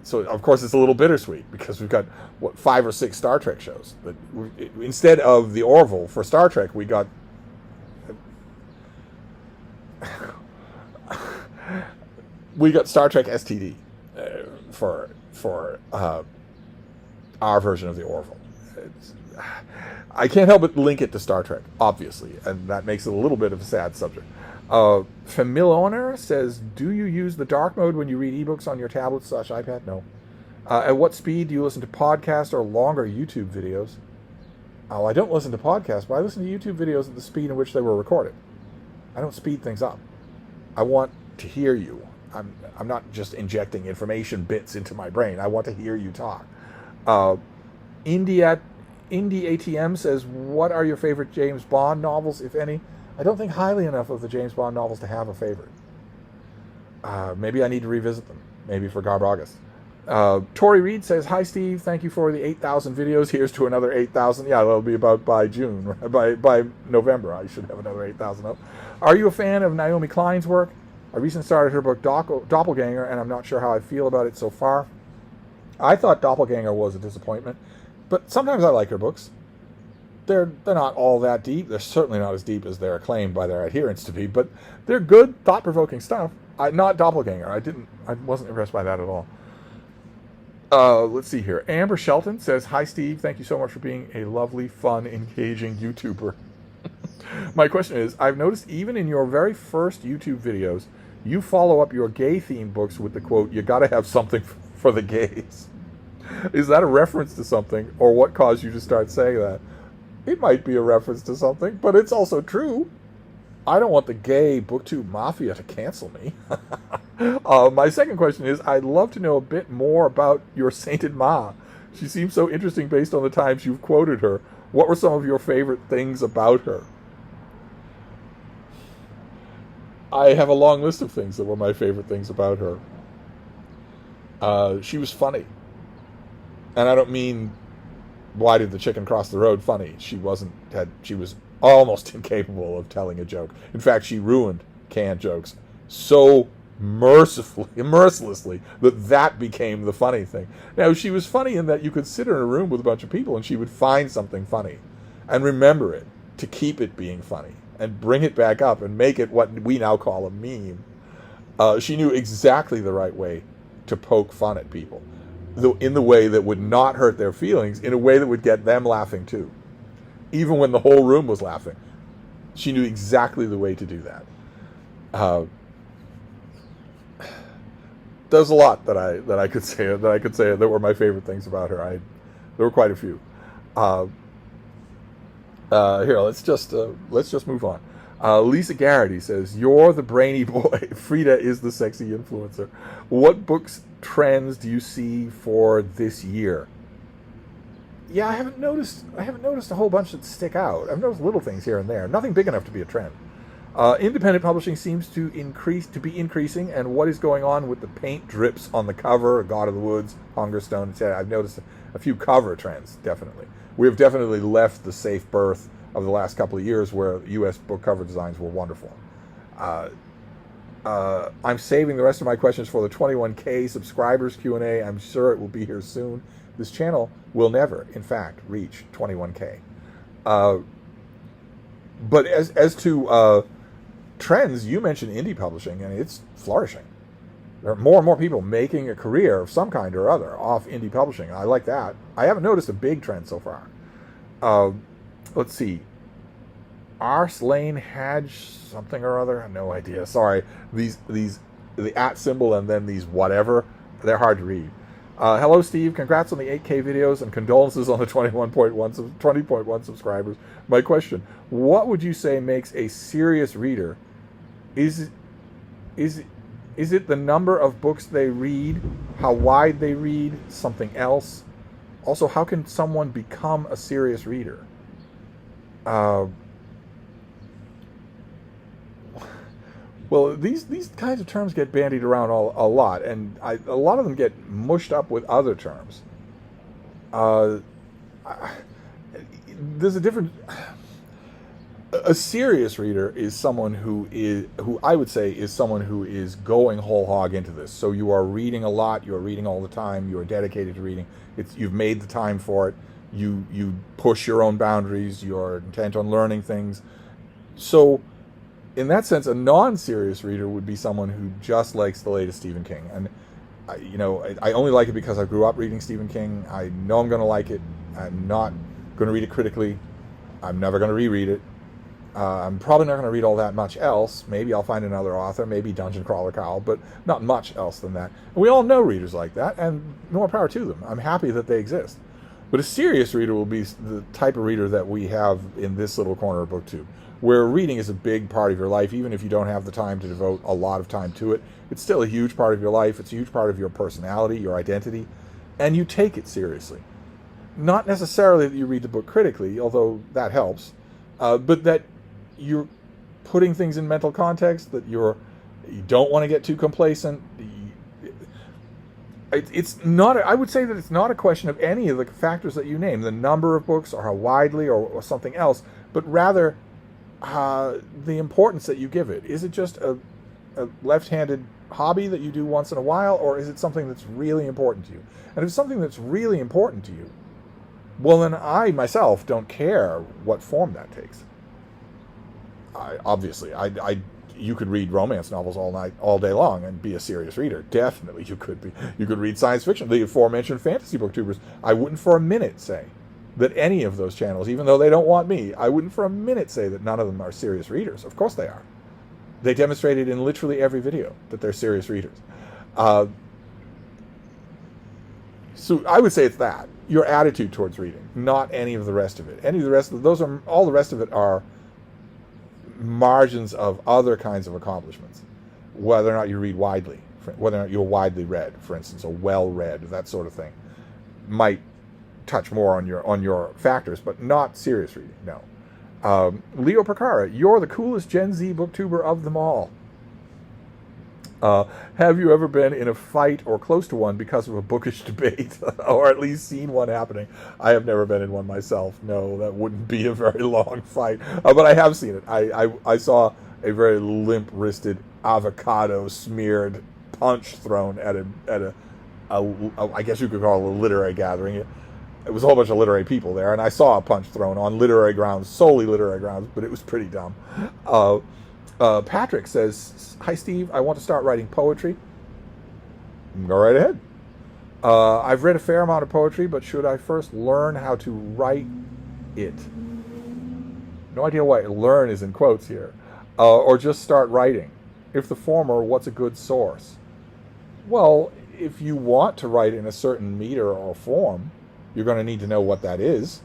So of course it's a little bittersweet because we've got what 5 or 6 Star Trek shows. But instead of the Orville for Star Trek, we got Star Trek STD for our version of the Orville. I can't help but link it to Star Trek, obviously, and that makes it a little bit of a sad subject. Familioner says, do you use the dark mode when you read ebooks on your tablet/iPad? No. At what speed do you listen to podcasts or longer YouTube videos? Oh, I don't listen to podcasts, but I listen to YouTube videos at the speed in which they were recorded. I don't speed things up. I want to hear you. I'm not just injecting information bits into my brain. I want to hear you talk. Indie ATM says, what are your favorite James Bond novels, if any? I don't think highly enough of the James Bond novels to have a favorite. Maybe I need to revisit them. Maybe for Garb August. Tori Reed says, hi, Steve. Thank you for the 8,000 videos. Here's to another 8,000. Yeah, that'll be about by June. By November, I should have another 8,000 up. Are you a fan of Naomi Klein's work? I recently started her book Doppelganger, and I'm not sure how I feel about it so far. I thought Doppelganger was a disappointment, but sometimes I like her books. They're not all that deep. They're certainly not as deep as they're acclaimed by their adherents to be, but they're good, thought-provoking stuff. Not Doppelganger. I wasn't impressed by that at all. Let's see here. Amber Shelton says, hi, Steve. Thank you so much for being a lovely, fun, engaging YouTuber. My question is, I've noticed even in your very first YouTube videos, you follow up your gay-themed books with the quote, you gotta have something for the gays. Is that a reference to something, or what caused you to start saying that? It might be a reference to something, but it's also true. I don't want the gay BookTube mafia to cancel me. My second question is, I'd love to know a bit more about your sainted Ma. She seems so interesting based on the times you've quoted her. What were some of your favorite things about her? I have a long list of things that were my favorite things about her. She was funny. And I don't mean, why did the chicken cross the road funny? She was almost incapable of telling a joke. In fact, she ruined canned jokes so mercilessly that became the funny thing. Now, she was funny in that you could sit in a room with a bunch of people and she would find something funny and remember it to keep it being funny and bring it back up and make it what we now call a meme. She knew exactly the right way to poke fun at people, in the way that would not hurt their feelings, in a way that would get them laughing too. Even when the whole room was laughing, she knew exactly the way to do that. There's a lot that I could say that were my favorite things about her. There were quite a few. Here, let's just move on. Lisa Garrity says, you're the brainy boy. Frida is the sexy influencer. What books trends do you see for this year? Yeah, I haven't noticed a whole bunch that stick out. I've noticed little things here and there. Nothing big enough to be a trend. Independent publishing seems to be increasing, and what is going on with the paint drips on the cover, God of the Woods, Hungerstone, etc. I've noticed a few cover trends, definitely. We have definitely left the safe berth of the last couple of years where U.S. book cover designs were wonderful. I'm saving the rest of my questions for the 21K subscribers Q&A. I'm sure it will be here soon. This channel will never, in fact, reach 21K. But as to trends, you mentioned indie publishing, and it's flourishing. There are more and more people making a career of some kind or other off indie publishing. I like that. I haven't noticed a big trend so far. Let's see. Ars Lane Hadge something or other. No idea. Sorry. The @ symbol and then these whatever. They're hard to read. Hello, Steve. Congrats on the 8K videos and condolences on the 20.1 subscribers. My question: what would you say makes a serious reader? Is it the number of books they read? How wide they read? Something else? Also, how can someone become a serious reader? Well, these kinds of terms get bandied around a lot, and a lot of them get mushed up with other terms. There's a different... A serious reader is someone who I would say is someone who is going whole hog into this. So you are reading a lot, you are reading all the time, you are dedicated to reading. You've made the time for it. You push your own boundaries, you're intent on learning things. So in that sense, a non-serious reader would be someone who just likes the latest Stephen King. And I only like it because I grew up reading Stephen King. I know I'm going to like it. I'm not going to read it critically. I'm never going to reread it. I'm probably not going to read all that much else. Maybe I'll find another author, maybe Dungeon Crawler Kyle, but not much else than that. And we all know readers like that, and more power to them. I'm happy that they exist. But a serious reader will be the type of reader that we have in this little corner of BookTube, where reading is a big part of your life. Even if you don't have the time to devote a lot of time to it, it's still a huge part of your life. It's a huge part of your personality, your identity, and you take it seriously. Not necessarily that you read the book critically, although that helps, but that you're putting things in mental context, that you don't want to get too complacent. It's not. I would say that it's not a question of any of the factors that you name, the number of books or how widely or something else, but rather the importance that you give it. Is it just a left-handed hobby that you do once in a while, or is it something that's really important to you? And if it's something that's really important to you, well, then I myself don't care what form that takes. Obviously, you could read romance novels all day long, and be a serious reader. Definitely, you could be. You could read science fiction. The aforementioned fantasy booktubers. I wouldn't for a minute say that any of those channels, even though they don't want me, I wouldn't for a minute say that none of them are serious readers. Of course they are. They demonstrated in literally every video that they're serious readers. So I would say it's that. Your attitude towards reading, not any of the rest of it. All the rest of it are margins of other kinds of accomplishments. Whether or not you read widely, whether or not you're widely read, for instance, or well read, that sort of thing, might touch more on your factors, but not serious reading. No. Leo Percara, you're the coolest Gen Z booktuber of them all. Have you ever been in a fight or close to one because of a bookish debate, or at least seen one happening? I have never been in one myself. No, that wouldn't be a very long fight, but I have seen it. I saw a very limp-wristed, avocado-smeared punch thrown at a I guess you could call it a literary gathering. It was a whole bunch of literary people there, and I saw a punch thrown on literary grounds, solely literary grounds, but it was pretty dumb. Patrick says, "Hi Steve, I want to start writing poetry." Go right ahead. I've read a fair amount of poetry, but should I first learn how to write it? No idea why learn is in quotes here. Or just start writing? If the former, what's a good source? Well, if you want to write in a certain meter or form, you're going to need to know what that is,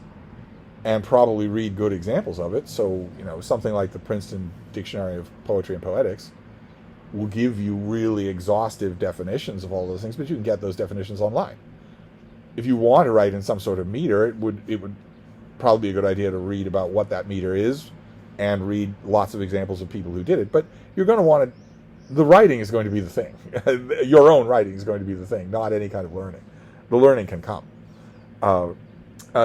and probably read good examples of it. So, something like the Princeton Dictionary of Poetry and Poetics will give you really exhaustive definitions of all those things, but you can get those definitions online. If you want to write in some sort of meter, it would probably be a good idea to read about what that meter is and read lots of examples of people who did it. But you're going to want to, the writing is going to be the thing. Your own writing is going to be the thing, not any kind of learning. The learning can come.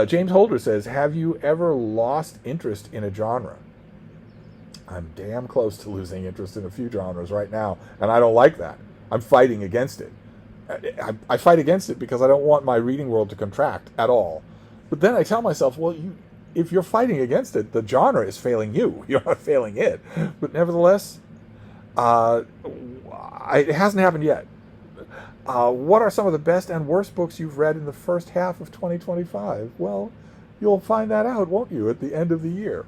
James Holder says, have you ever lost interest in a genre? I'm damn close to losing interest in a few genres right now, and I don't like that. I'm fighting against it. I fight against it because I don't want my reading world to contract at all. But then I tell myself, well, if you're fighting against it, the genre is failing you. You're not failing it. But nevertheless, it hasn't happened yet. What are some of the best and worst books you've read in the first half of 2025? Well, you'll find that out, won't you, at the end of the year?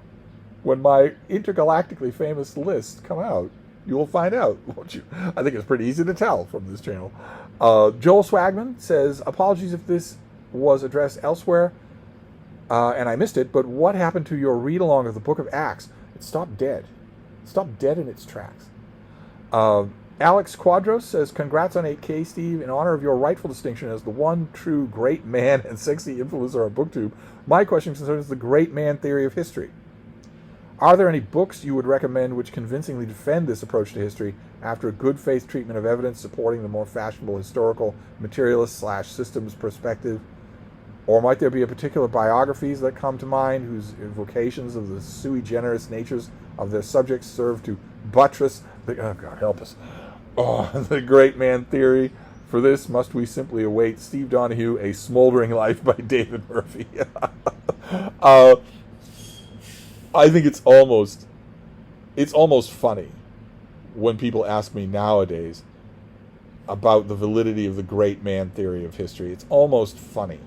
When my intergalactically famous lists come out, you will find out, won't you? I think it's pretty easy to tell from this channel. Joel Swagman says, apologies if this was addressed elsewhere and I missed it, but what happened to your read-along of the Book of Acts? It stopped dead. It stopped dead in its tracks. Alex Quadros says, congrats on 8K, Steve. In honor of your rightful distinction as the one true great man and sexy influencer on BookTube, my question concerns the great man theory of history. Are there any books you would recommend which convincingly defend this approach to history after a good faith treatment of evidence supporting the more fashionable historical materialist / systems perspective? Or might there be a particular biographies that come to mind whose evocations of the sui generis natures of their subjects serve to buttress the, oh God help us, the great man theory? For this, must we simply await Steve Donahue, A Smoldering Life by David Murphy? I think it's almost funny when people ask me nowadays about the validity of the great man theory of history. It's almost funny.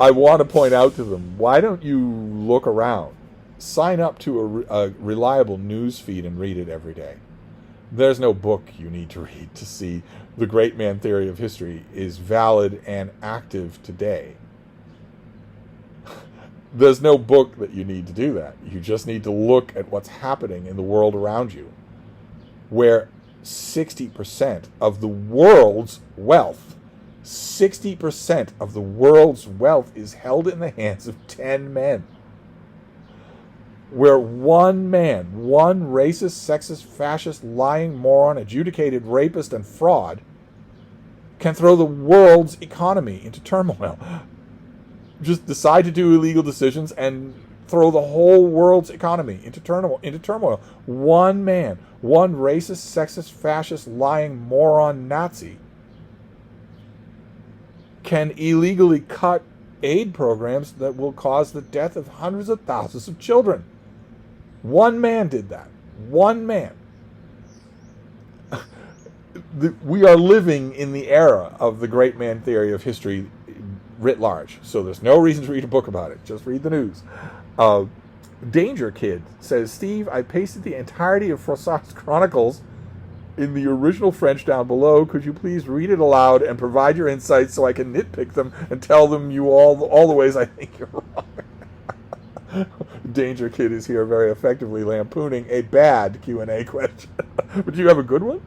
I want to point out to them, why don't you look around? Sign up to a reliable news feed and read it every day. There's no book you need to read to see the great man theory of history is valid and active today. There's no book that you need to do that. You just need to look at what's happening in the world around you, where 60% of the world's wealth, 60% of the world's wealth is held in the hands of 10 men. Where one man, one racist, sexist, fascist, lying moron, adjudicated rapist, and fraud can throw the world's economy into turmoil. Just decide to do illegal decisions and throw the whole world's economy into turmoil. One man, one racist, sexist, fascist, lying moron Nazi can illegally cut aid programs that will cause the death of hundreds of thousands of children. One man did that. One man. We are living in the era of the great man theory of history writ large. So there's no reason to read a book about it. Just read the news. Danger Kid says, Steve, I pasted the entirety of Froissart's Chronicles in the original French down below. Could you please read it aloud and provide your insights so I can nitpick them and tell them you all the ways I think you're wrong? Danger Kid is here very effectively lampooning a bad Q&A question. But do you have a good one?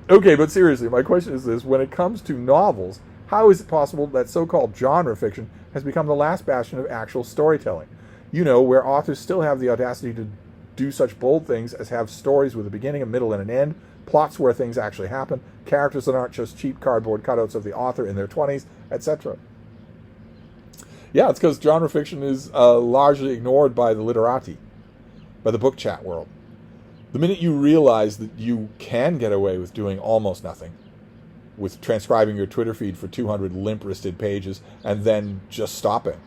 Okay, but seriously, my question is this. When it comes to novels, how is it possible that so-called genre fiction has become the last bastion of actual storytelling? You know, where authors still have the audacity to do such bold things as have stories with a beginning, a middle, and an end, plots where things actually happen, characters that aren't just cheap cardboard cutouts of the author in their 20s, etc. Yeah, it's because genre fiction is largely ignored by the literati, by the book chat world. The minute you realize that you can get away with doing almost nothing, with transcribing your Twitter feed for 200 limp-wristed pages and then just stopping.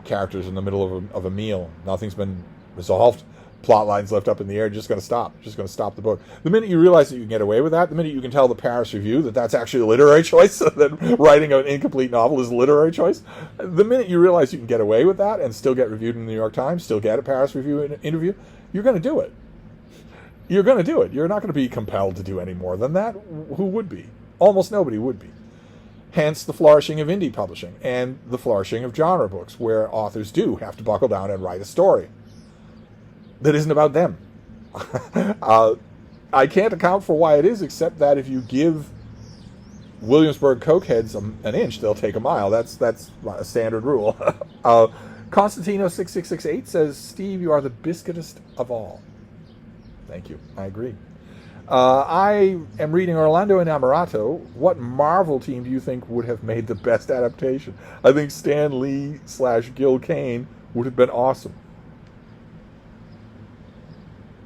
Characters in the middle of a meal, nothing's been resolved, plot lines left up in the air, just going to stop the book. The minute you realize that you can get away with that, the minute you can tell the Paris Review that that's actually a literary choice, that writing an incomplete novel is a literary choice, the minute you realize you can get away with that and still get reviewed in the New York Times, still get a Paris Review interview, you're going to do it. You're going to do it. You're not going to be compelled to do any more than that. Who would be? Almost nobody would be. Hence the flourishing of indie publishing and the flourishing of genre books, where authors do have to buckle down and write a story that isn't about them. I can't account for why it is, except that if you give Williamsburg cokeheads an inch, they'll take a mile. That's a standard rule. Constantino6668 says, Steve, you are the biscuitest of all. Thank you. I agree. I am reading Orlando Innamorato. What Marvel team do you think would have made the best adaptation? I think Stan Lee / Gil Kane would have been awesome.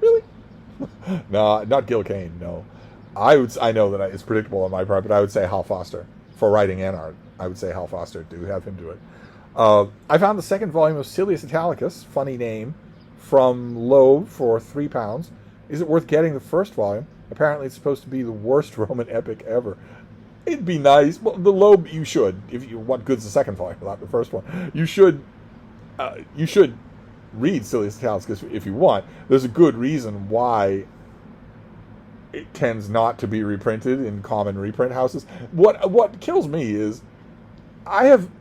Really? No, not Gil Kane, no. I know that it's predictable on my part, but I would say Hal Foster for writing and art. I would say Hal Foster to have him do it. I found the second volume of Silius Italicus, funny name, from Loeb for £3. Is it worth getting the first volume? Apparently it's supposed to be the worst Roman epic ever. It'd be nice. Well, the Loeb, you should. If you want good's the second volume, not the first one. You should read Silius Italicus if you want. There's a good reason why it tends not to be reprinted in common reprint houses. What kills me is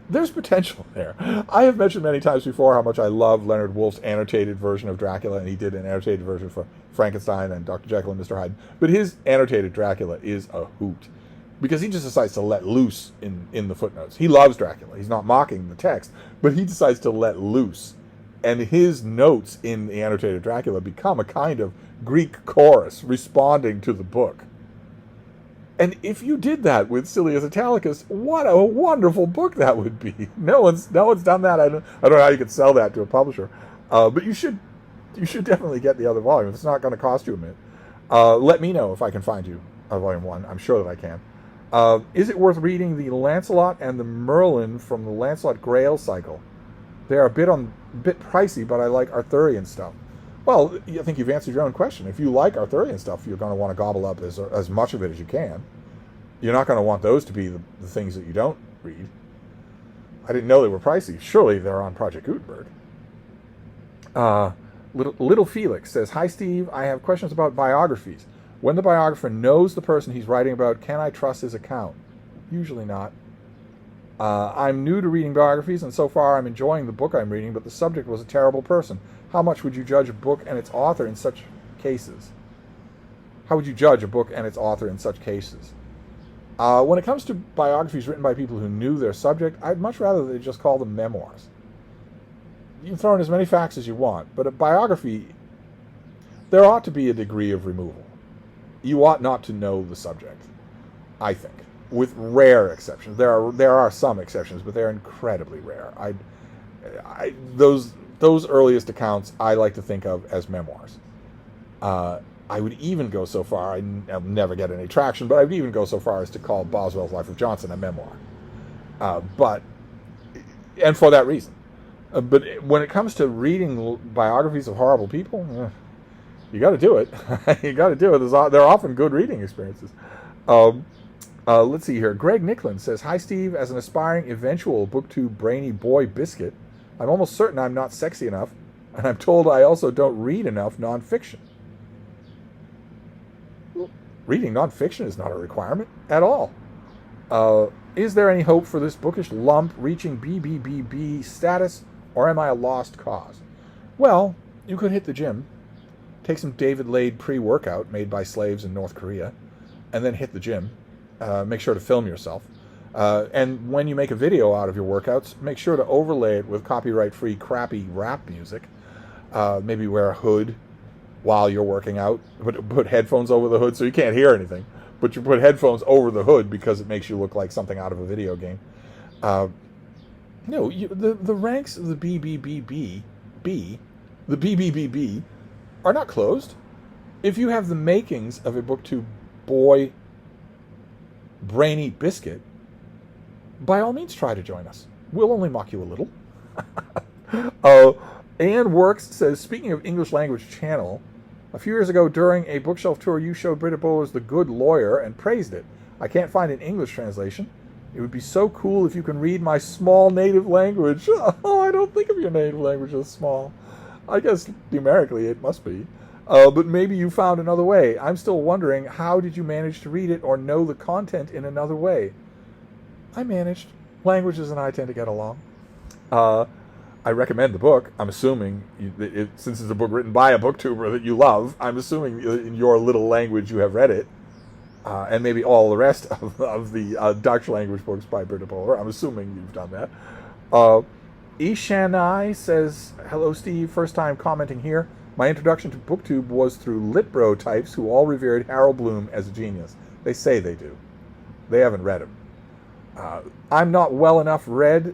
there's potential there. I have mentioned many times before how much I love Leonard Woolf's annotated version of Dracula, and he did an annotated version for Frankenstein and Dr. Jekyll and Mr. Hyde. But his annotated Dracula is a hoot, because he just decides to let loose in the footnotes. He loves Dracula. He's not mocking the text, but he decides to let loose. And his notes in the annotated Dracula become a kind of Greek chorus responding to the book. And if you did that with Silius Italicus, what a wonderful book that would be. No one's done that. I don't know how you could sell that to a publisher, but you should definitely get the other volume. It's not going to cost you a minute. Let me know if I can find you a volume 1. I'm sure that I can. Is it worth reading the Lancelot and the Merlin from the Lancelot Grail cycle? They are a bit pricey, but I like Arthurian stuff. Well, I think you've answered your own question. If you like Arthurian stuff, you're going to want to gobble up as much of it as you can. You're not going to want those to be the things that you don't read. I didn't know they were pricey. Surely they're on Project Gutenberg. Little Felix says, "Hi, Steve. I have questions about biographies. When the biographer knows the person he's writing about, can I trust his account? Usually not. I'm new to reading biographies, and so far I'm enjoying the book I'm reading, but the subject was a terrible person. How much would you judge a book and its author in such cases? How would you judge a book and its author in such cases?" When it comes to biographies written by people who knew their subject, I'd much rather they just call them memoirs. You can throw in as many facts as you want, but a biography, there ought to be a degree of removal. You ought not to know the subject, I think, with rare exceptions. There are some exceptions, but they're incredibly rare. Those earliest accounts I like to think of as memoirs. I would even go so far, I'll never get any traction, but I would even go so far as to call Boswell's Life of Johnson a memoir. And for that reason. But when it comes to reading biographies of horrible people, you got to do it. You got to do it. They're often good reading experiences. Let's see here. Greg Nicklin says, "Hi, Steve. As an aspiring eventual BookTube brainy boy biscuit, I'm almost certain I'm not sexy enough, and I'm told I also don't read enough nonfiction." Reading nonfiction is not a requirement at all. Is there any hope for this bookish lump reaching BBBB status, or am I a lost cause? Well, you could hit the gym, take some David Lade pre-workout made by slaves in North Korea, and then hit the gym. Make sure to film yourself. And when you make a video out of your workouts, make sure to overlay it with copyright-free crappy rap music. Maybe wear a hood while you're working out. Put headphones over the hood so you can't hear anything. But you put headphones over the hood because it makes you look like something out of a video game. The ranks of the BBBB are not closed. If you have the makings of a BookTube boy brainy biscuit, by all means try to join us. We'll only mock you a little. Ann Works says, "Speaking of English language channel, a few years ago during a bookshelf tour you showed Britta Bowler's The Good Lawyer and praised it. I can't find an English translation. It would be so cool if you can read my small native language." Oh, I don't think of your native language as small. I guess numerically it must be. But maybe you found another way. I'm still wondering, how did you manage to read it or know the content in another way? I managed. Languages and I tend to get along. I recommend the book. I'm assuming, since it's a book written by a booktuber that you love, I'm assuming in your little language you have read it. And maybe all the rest of the Dutch language books by Britta Bowler. I'm assuming you've done that. Ishanai says, "Hello, Steve. First time commenting here. My introduction to BookTube was through Litbro types who all revered Harold Bloom as a genius. They say they do. They haven't read him. I'm not well read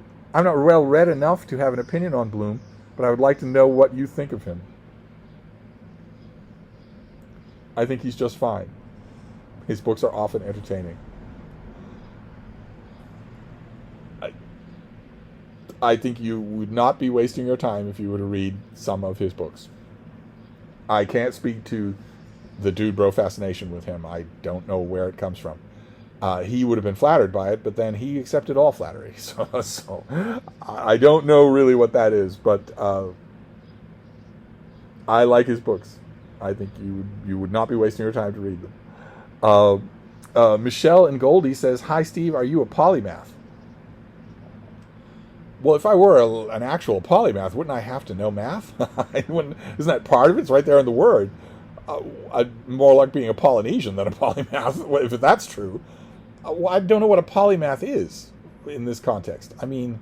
enough to have an opinion on Bloom, but I would like to know what you think of him." I think he's just fine. His books are often entertaining. I think you would not be wasting your time if you were to read some of his books. I can't speak to the dude bro fascination with him. I don't know where it comes from. He would have been flattered by it, but then he accepted all flattery. So I don't know really what that is, but I like his books. I think you would not be wasting your time to read them. Michelle and Goldie says, "Hi, Steve. Are you a polymath?" Well, if I were an actual polymath, wouldn't I have to know math? Isn't that part of it? It's right there in the word. I'd more like being a Polynesian than a polymath, if that's true. I don't know what a polymath is in this context. I mean,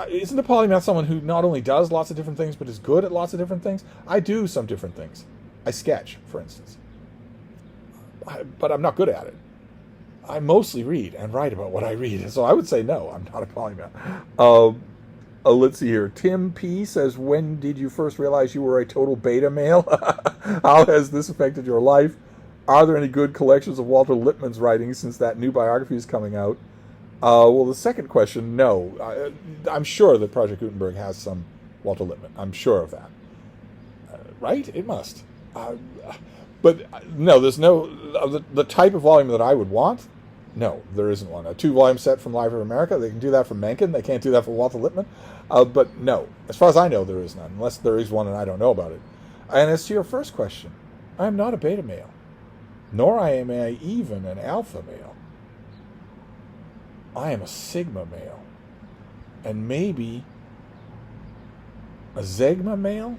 isn't a polymath someone who not only does lots of different things, but is good at lots of different things? I do some different things. I sketch, for instance. but I'm not good at it. I mostly read and write about what I read, so I would say no, I'm not a polymath. Let's see here. Tim P says, when did you first realize you were a total beta male? How has this affected your life? Are there any good collections of Walter Lippmann's writings since that new biography is coming out? Well, the second question, no. I'm sure that Project Gutenberg has some Walter Lippmann. I'm sure of that. Right? It must. But no, there's no... the type of volume that I would want, no, there isn't one. A 2-volume set from Library of America, they can do that from Mencken. They can't do that for Walter Lippmann. But no, as far as I know, there is none, unless there is one and I don't know about it. And as to your first question, I am not a beta male, nor am I even an alpha male. I am a sigma male, and maybe a zegma male,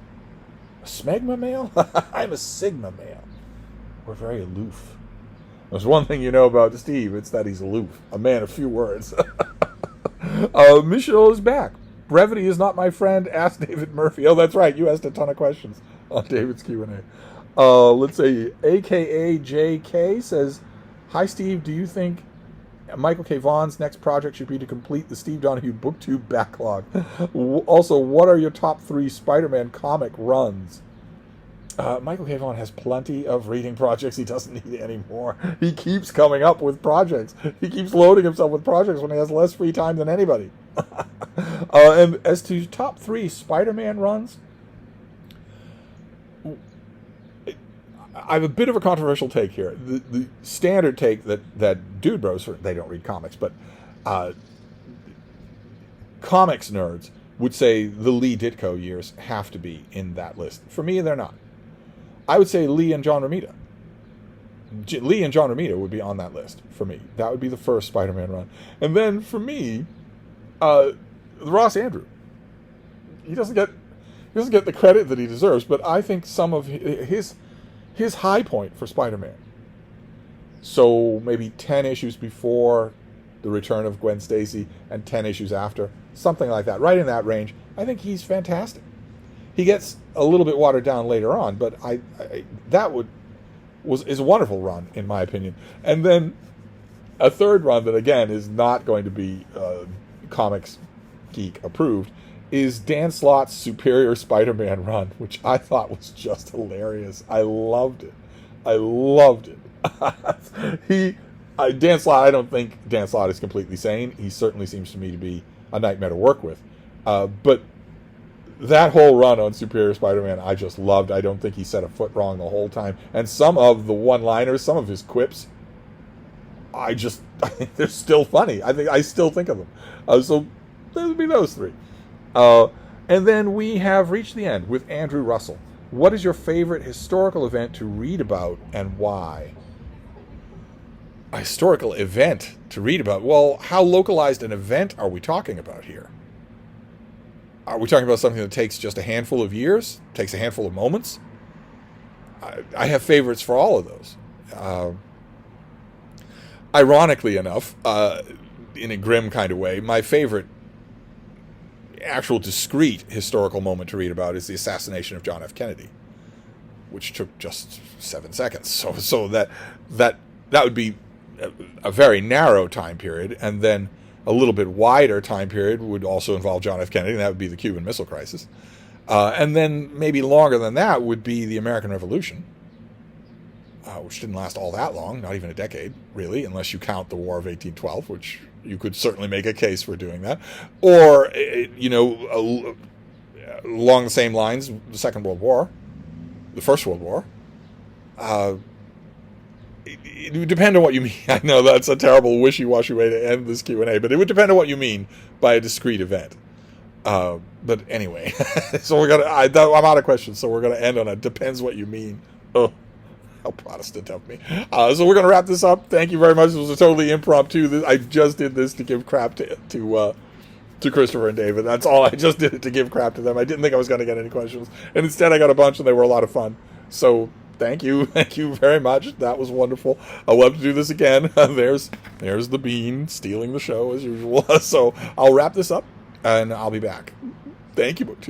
a smegma male. I'm a sigma male. We're very aloof. There's one thing you know about Steve, it's that he's aloof, a man of few words. Michelle is back. Brevity is not my friend. Ask David Murphy. Oh, that's right. You asked a ton of questions on David's Q&A. Let's see. AKA JK says, hi, Steve. Do you think Michael K. Vaughan's next project should be to complete the Steve Donahue BookTube backlog? Also, what are your top 3 Spider-Man comic runs? Michael K. Vaughan has plenty of reading projects. He doesn't need any more. He keeps coming up with projects. He keeps loading himself with projects when he has less free time than anybody. And as to top 3 Spider-Man runs, I have a bit of a controversial take here. The standard take that Dude Bros, they don't read comics, but comics nerds would say the Lee Ditko years have to be in that list. For me, they're not. I would say Lee and John Romita. Lee and John Romita would be on that list for me. That would be the first Spider-Man run. And then for me, Ross Andru. He doesn't get the credit that he deserves, but I think some of his high point for Spider-Man. So maybe 10 issues before the return of Gwen Stacy and 10 issues after, something like that, right in that range. I think he's fantastic. He gets a little bit watered down later on, but that is a wonderful run in my opinion. And then a third run that again is not going to be Comics Geek approved is Dan Slott's Superior Spider-Man run, which I thought was just hilarious. I loved it. Dan Slott, I don't think Dan Slott is completely sane. He certainly seems to me to be a nightmare to work with. But that whole run on Superior Spider-Man, I just loved. I don't think he said a foot wrong the whole time. And some of the one-liners, some of his quips, I think they're still funny. I still think of them. So there would be those 3. And then we have reached the end with Andrew Russell. What is your favorite historical event to read about and why? A historical event to read about? Well, how localized an event are we talking about here? Are we talking about something that takes just a handful of years? Takes a handful of moments? I have favorites for all of those. Ironically enough, in a grim kind of way, my favorite actual discrete historical moment to read about is the assassination of John F. Kennedy, which took just 7 seconds. So that would be a very narrow time period, and then a little bit wider time period would also involve John F. Kennedy, and that would be the Cuban Missile Crisis. And then maybe longer than that would be the American Revolution, which didn't last all that long, not even a decade, really, unless you count the War of 1812, which you could certainly make a case for doing that. Or, along the same lines, the Second World War, the First World War. It would depend on what you mean. I know that's a terrible wishy-washy way to end this Q&A, but it would depend on what you mean by a discrete event. But anyway, so I'm out of questions, so we're gonna end on a depends what you mean. Oh, how Protestant of me. So we're gonna wrap this up. Thank you very much. This was a totally impromptu. I just did this to give crap to Christopher and David. That's all. I just did it to give crap to them. I didn't think I was gonna get any questions, and instead I got a bunch, and they were a lot of fun. So thank you very much. That was wonderful. I'll love to do this again. There's the Bean stealing the show as usual. So I'll wrap this up, and I'll be back. Thank you, BookTube.